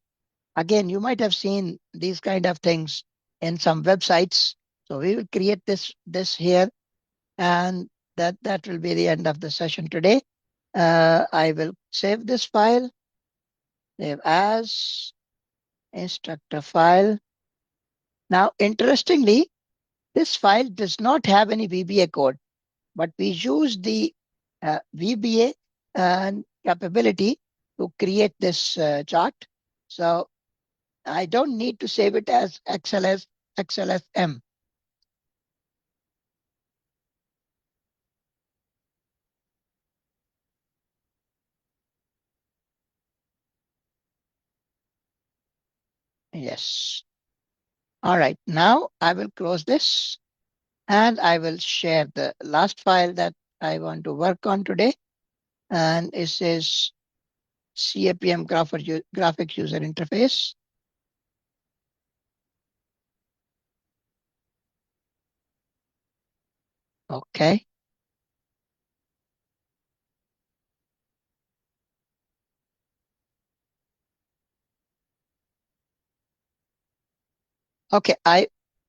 again, you might have seen these kind of things in some websites. So we will create this here, and that will be the end of the session today. I will save this file, save as instructor file. Now, interestingly, this file does not have any VBA code, but we use the VBA capability to create this chart. So I don't need to save it as XLSM. Yes. All right. Now I will close this, and I will share the last file that I want to work on today. And it says CAPM graphic user interface. Okay. Okay.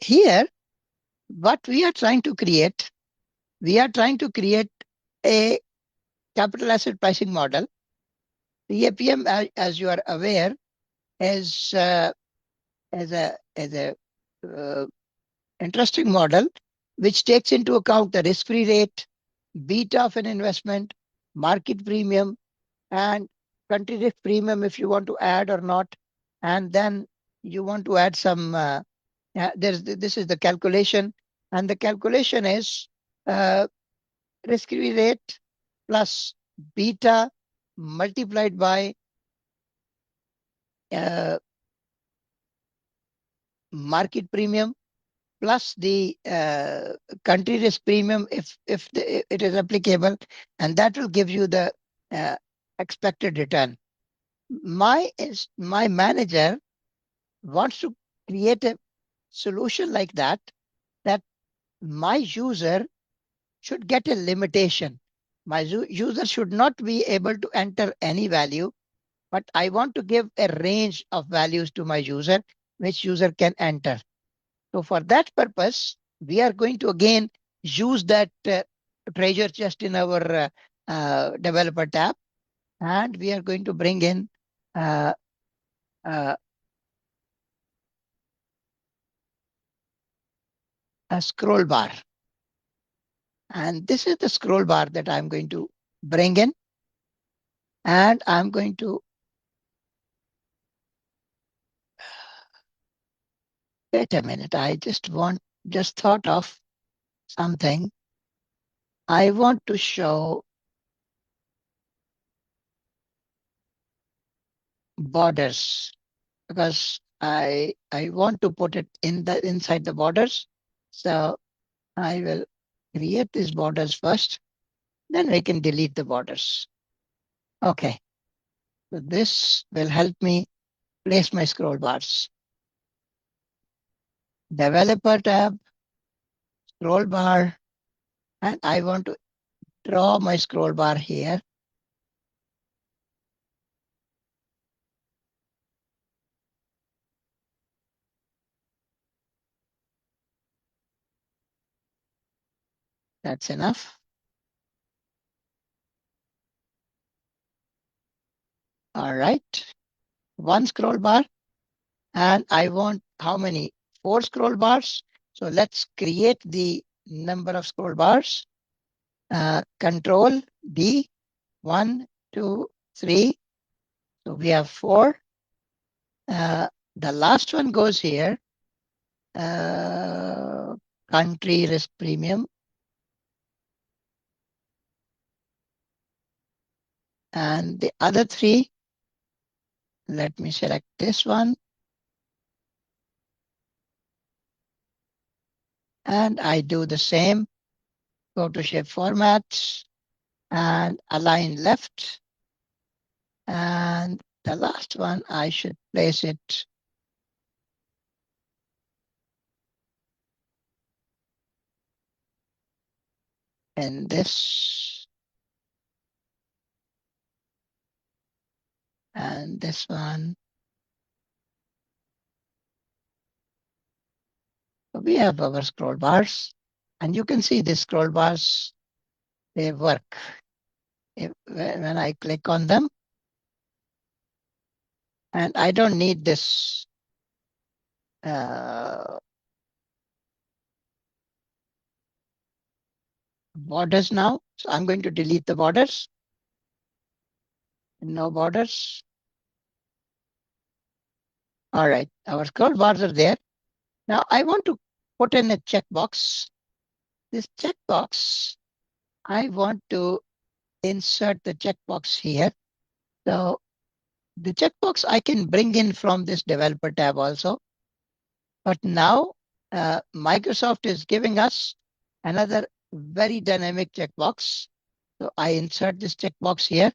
Here what we are trying to create a capital asset pricing model. CAPM, as you are aware, is as a uh, interesting model which takes into account the risk-free rate, beta of an investment, market premium, and country risk premium if you want to add or not. And then you want to add some, this is the calculation. And the calculation is uh, risk-free rate plus beta multiplied by uh, market premium plus the country risk premium if it is applicable, and that will give you the uh, expected return. My manager wants to create a solution like that my user should get a limitation. My user should not be able to enter any value, but I want to give a range of values to my user, which user can enter. So for that purpose, we are going to again use that treasure chest in our developer tab, and we are going to bring in uh, uh, a scroll bar. And this is the scroll bar that I'm going to bring in, and I'm going to wait a minute. I just thought of something. I want to show borders because I want to put it inside the borders. So I will create these borders first, then we can delete the borders. Okay, so this will help me place my scroll bars. Developer tab, scroll bar, and I want to draw my scroll bar here. That's enough. All right, one scroll bar, and I want how many? 4 scroll bars. So let's create the number of scroll bars. Control D, 1, 2, 3. So we have 4. The last one goes here. Country risk premium. And the other 3, let me select this one. And I do the same. Go to shape formats and align left. And the last one, I should place it in this and this one. So we have our scroll bars, and you can see the scroll bars, they work. When I click on them, and I don't need this borders now. So I'm going to delete the borders. No borders. All right, our scroll bars are there. Now I want to put in a checkbox. This checkbox, I want to insert the checkbox here. So the checkbox I can bring in from this developer tab also. But now Microsoft is giving us another very dynamic checkbox. So I insert this checkbox here,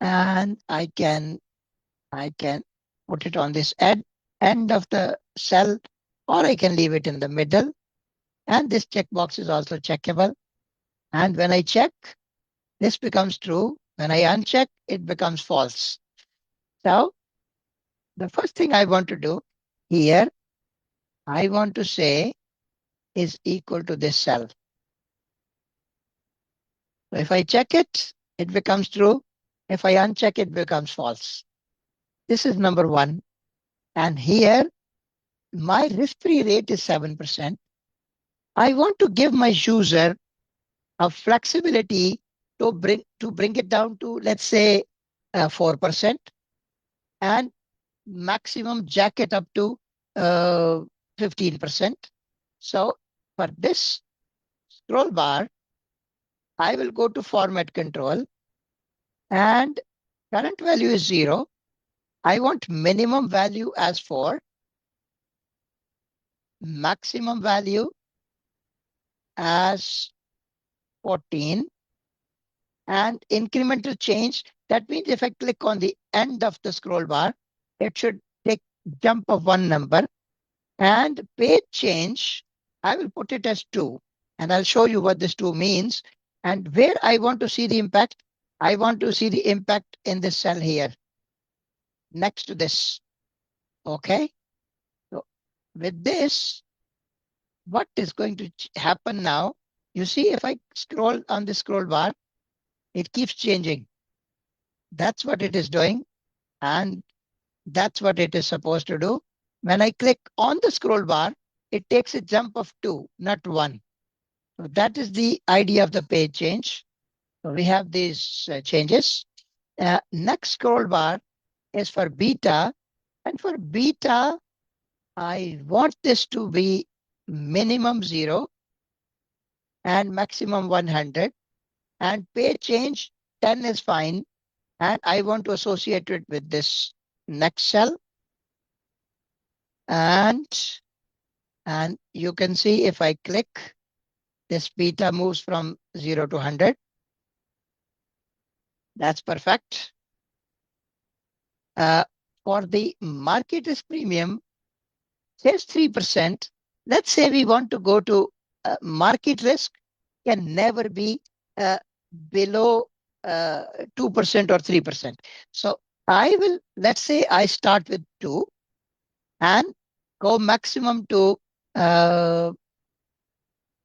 and I can put it on this end of the cell, or I can leave it in the middle. And this checkbox is also checkable. And when I check, this becomes true. When I uncheck, it becomes false. So the first thing I want to do here, I want to say is equal to this cell. So if I check it, it becomes true. If I uncheck, it becomes false. This is number 1. And here, my risk-free rate is 7%. I want to give my user a flexibility to bring it down to, let's say, 4%, and maximum jack it up to 15%. So for this scroll bar, I will go to format control, and current value is 0. I want minimum value as 4, maximum value as 14, and incremental change. That means if I click on the end of the scroll bar, it should take jump of 1 number. And page change, I will put it as 2. And I'll show you what this 2 means. And where I want to see the impact, I want to see the impact in this cell here, next to this. Okay. So with this, what is going to happen now? You see, if I scroll on the scroll bar, it keeps changing. That's what it is doing. And that's what it is supposed to do. When I click on the scroll bar, it takes a jump of 2, not 1. So that is the idea of the page change. So we have these changes. Next scroll bar is for beta. And for beta, I want this to be minimum 0 and maximum 100. And page change 10 is fine. And I want to associate it with this next cell. And you can see if I click, this beta moves from 0 to 100. That's perfect. For the market risk premium, says 3%. Let's say we want to go to market risk can never be below 2% or 3%. So I will, let's say I start with 2 and go maximum to,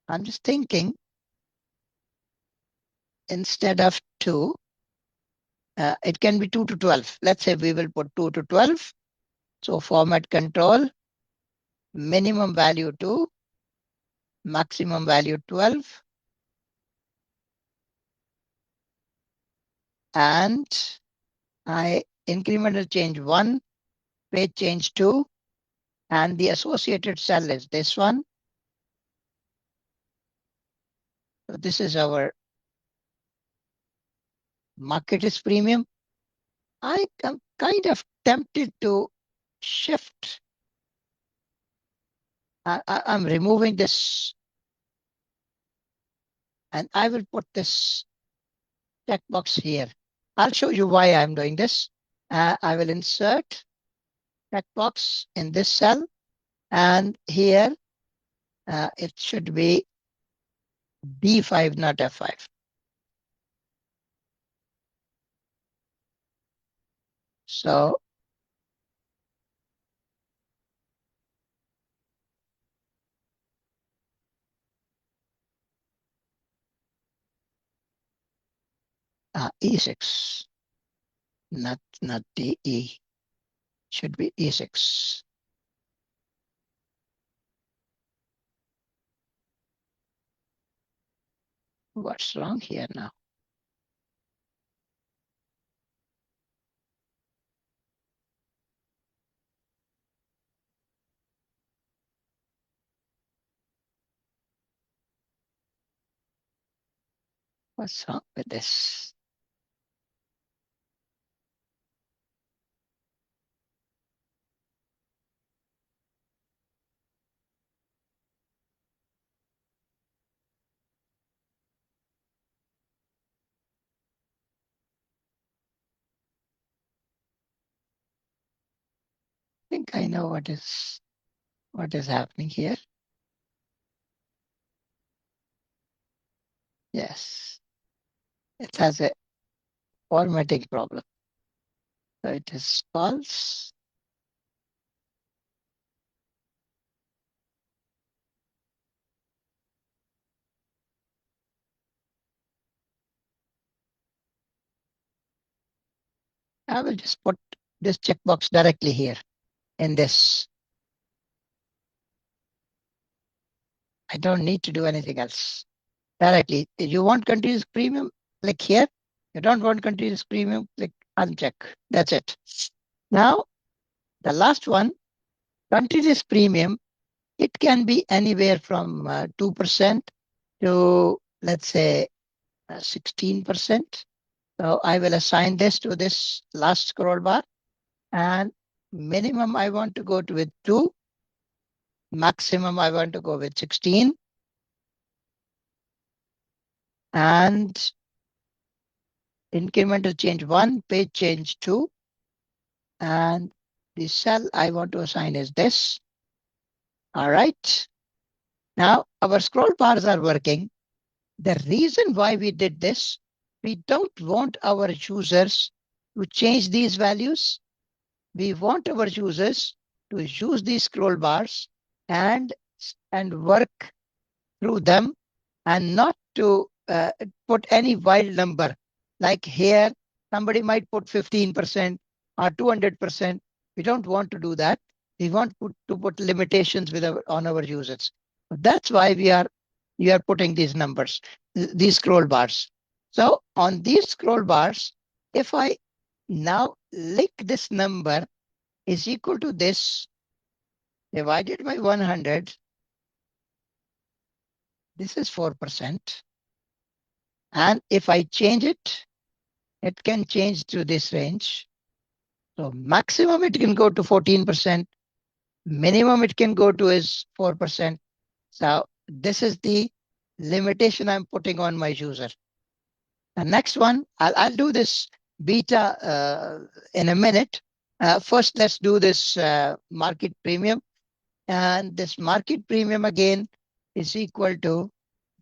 I'm just thinking, instead of 2, it can be 2 to 12. Let's say we will put 2 to 12. So format control, minimum value 2, maximum value 12, and I incremental change 1, page change 2, and the associated cell is this one. So this is our market is premium. I am kind of tempted to shift. I'm removing this, and I will put this checkbox here. I'll show you why I'm doing this. I will insert checkbox in this cell, and here it should be D5, not F5. So E6, not DE, should be E6. What's wrong here now? What's wrong with this? I think I know what is happening here. Yes, it has a formatting problem. So it is false. I will just put this checkbox directly here in this. I don't need to do anything else. Directly. If you want continuous premium, click here. You don't want continuous premium, click uncheck. That's it. Now, the last one, continuous premium, it can be anywhere from 2% to, let's say, 16%. So I will assign this to this last scroll bar, and minimum I want to go to with 2, maximum I want to go with 16, and incremental change 1, page change 2, and the cell I want to assign is this. All right. Now our scroll bars are working. The reason why we did this, we don't want our users to change these values. We want our users to use these scroll bars and work through them, and not to put any wild number. Like here, somebody might put 15% or 200%. We don't want to do that. We want to put limitations on our users. That's why we are putting these numbers, these scroll bars. So on these scroll bars, if I now link this number is equal to this divided by 100, this is 4%. And if I change it, it can change to this range. So maximum it can go to 14%. Minimum it can go to is 4%. So this is the limitation I'm putting on my user. The next one, I'll do this beta in a minute. First, let's do this market premium. And this market premium again is equal to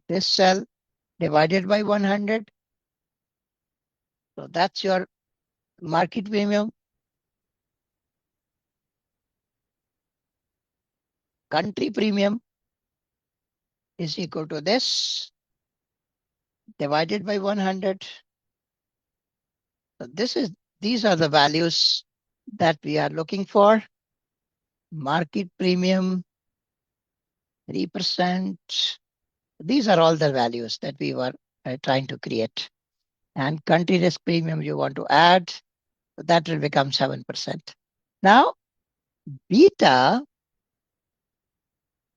this cell divided by 100. So that's your market premium. Country premium is equal to this divided by 100. So these are the values that we are looking for. Market premium 3%. These are all the values that we were trying to create. And country risk premium you want to add, that will become 7%. Now, beta,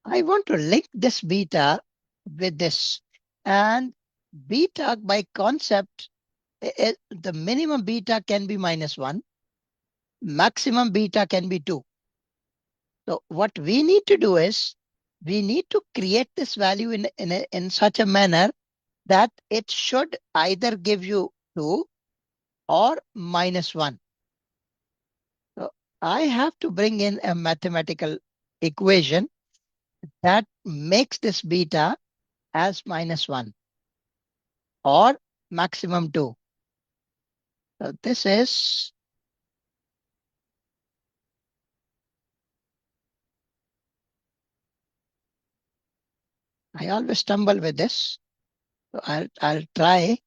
I want to link this beta with this. And beta by concept, the minimum beta can be -1, maximum beta can be 2. So what we need to do is we need to create this value in such a manner that it should either give you 2 or -1. So I have to bring in a mathematical equation that makes this beta as -1 or maximum 2. So this is, I always stumble with this. So I'll try.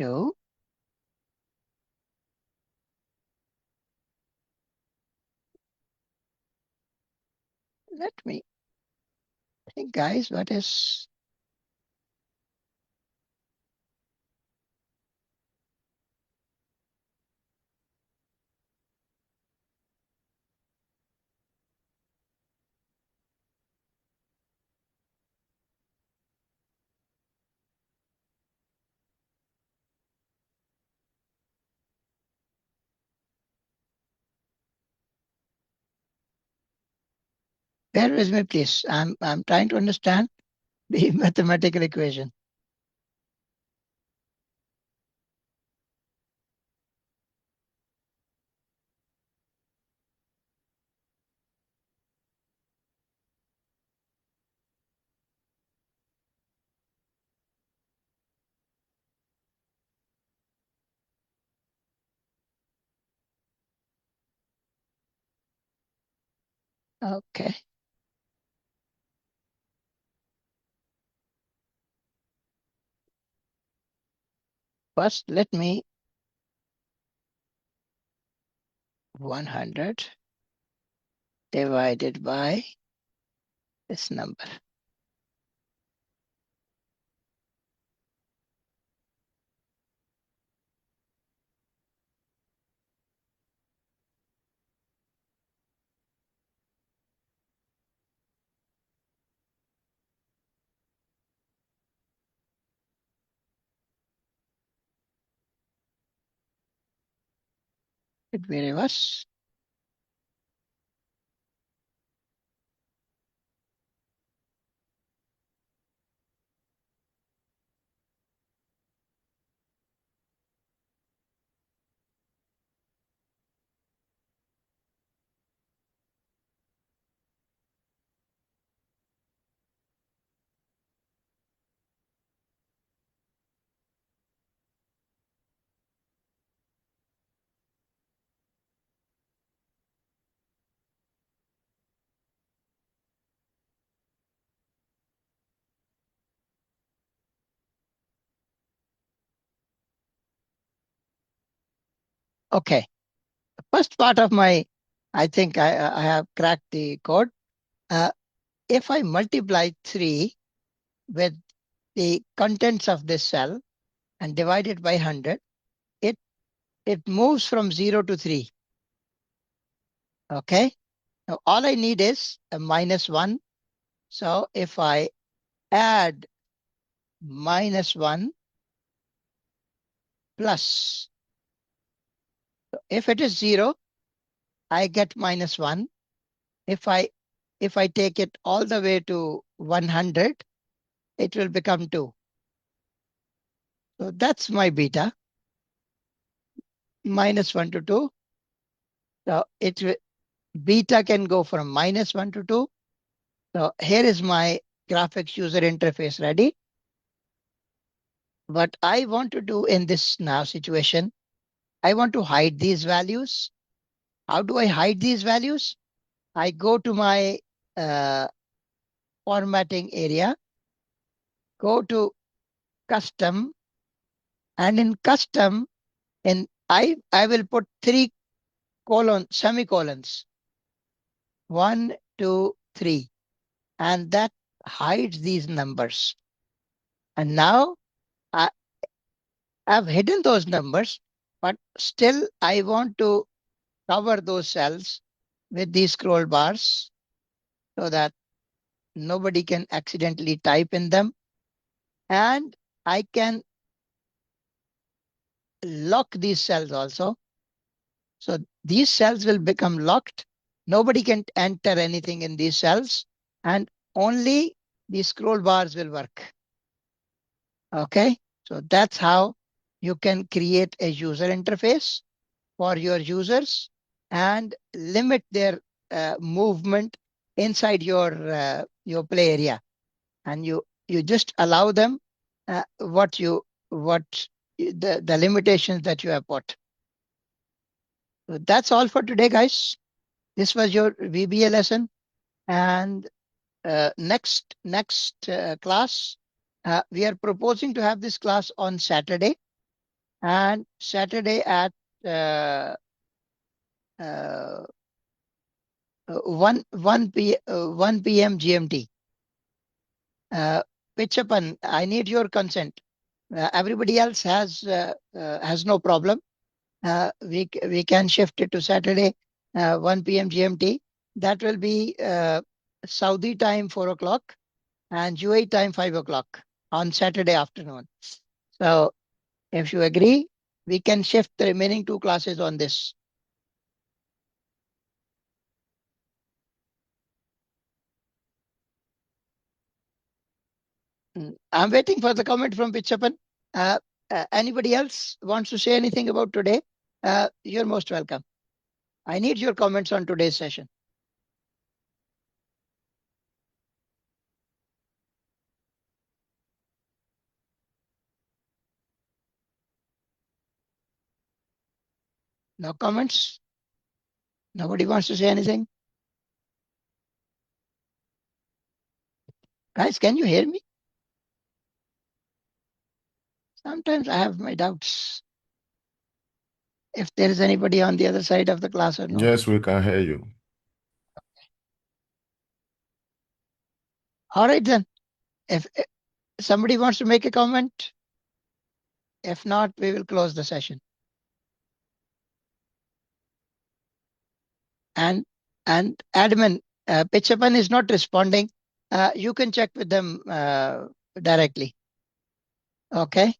So let me think, guys, what is, bear with me, please. I'm trying to understand the mathematical equation. Okay. First, let me 100 divided by this number. It will reverse. Okay. The first part of my, I think I have cracked the code. Uh, if I multiply 3 with the contents of this cell and divide it by 100, it, it moves from 0 to 3. Okay. Now all I need is a -1. So if I add -1 plus, if it is 0, I get -1. If I take it all the way to 100, it will become 2. So that's my beta, -1 to 2. So beta can go from -1 to 2. So here is my graphics user interface ready. What I want to do in this now situation, I want to hide these values. How do I hide these values? I go to my uh, formatting area, go to custom, and in custom, I will put 3 semicolons, 1, 2, 3, and that hides these numbers. And now I've hidden those numbers, but still I want to cover those cells with these scroll bars so that nobody can accidentally type in them. And I can lock these cells also. So these cells will become locked. Nobody can enter anything in these cells, and only the scroll bars will work. Okay, so that's how you can create a user interface for your users and limit their movement inside your play area, and you just allow them what the limitations that you have put. So that's all for today, guys. This was your VBA lesson, and next class, we are proposing to have this class on Saturday, and Saturday at uh, uh, 1 p.m. GMT. Pichapan, I need your consent. Everybody else has no problem. We can shift it to Saturday, 1 p.m. GMT. That will be Saudi time 4 o'clock and UAE time 5 o'clock on Saturday afternoon. So if you agree, we can shift the remaining 2 classes on this. I'm waiting for the comment from Pichapan. Uh, Anybody else wants to say anything about today? You're most welcome. I need your comments on today's session. No comments? Nobody wants to say anything? Guys, can you hear me? Sometimes I have my doubts if there is anybody on the other side of the class or not. Yes, we can hear you. All right, then. If somebody wants to make a comment, if not, we will close the session. And admin, Pichapan is not responding. You can check with them directly. Okay.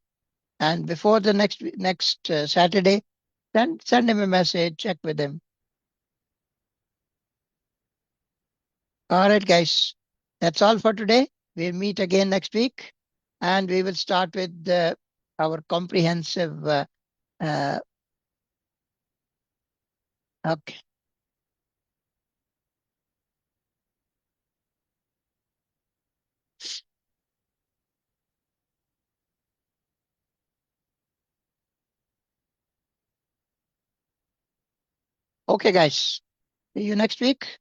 And before the next Saturday, send him a message, check with him. All right, guys. That's all for today. We'll meet again next week, and we will start with our comprehensive. Uh, okay. Okay, guys. See you next week.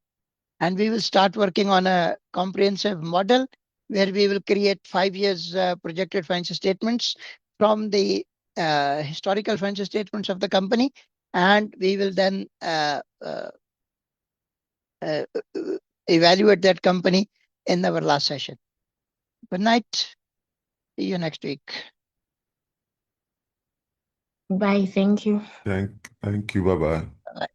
And we will start working on a comprehensive model where we will create 5 years projected financial statements from the historical financial statements of the company. And we will then uh, evaluate that company in our last session. Good night. See you next week. Bye. Thank you. Thank you. Bye-bye. Bye.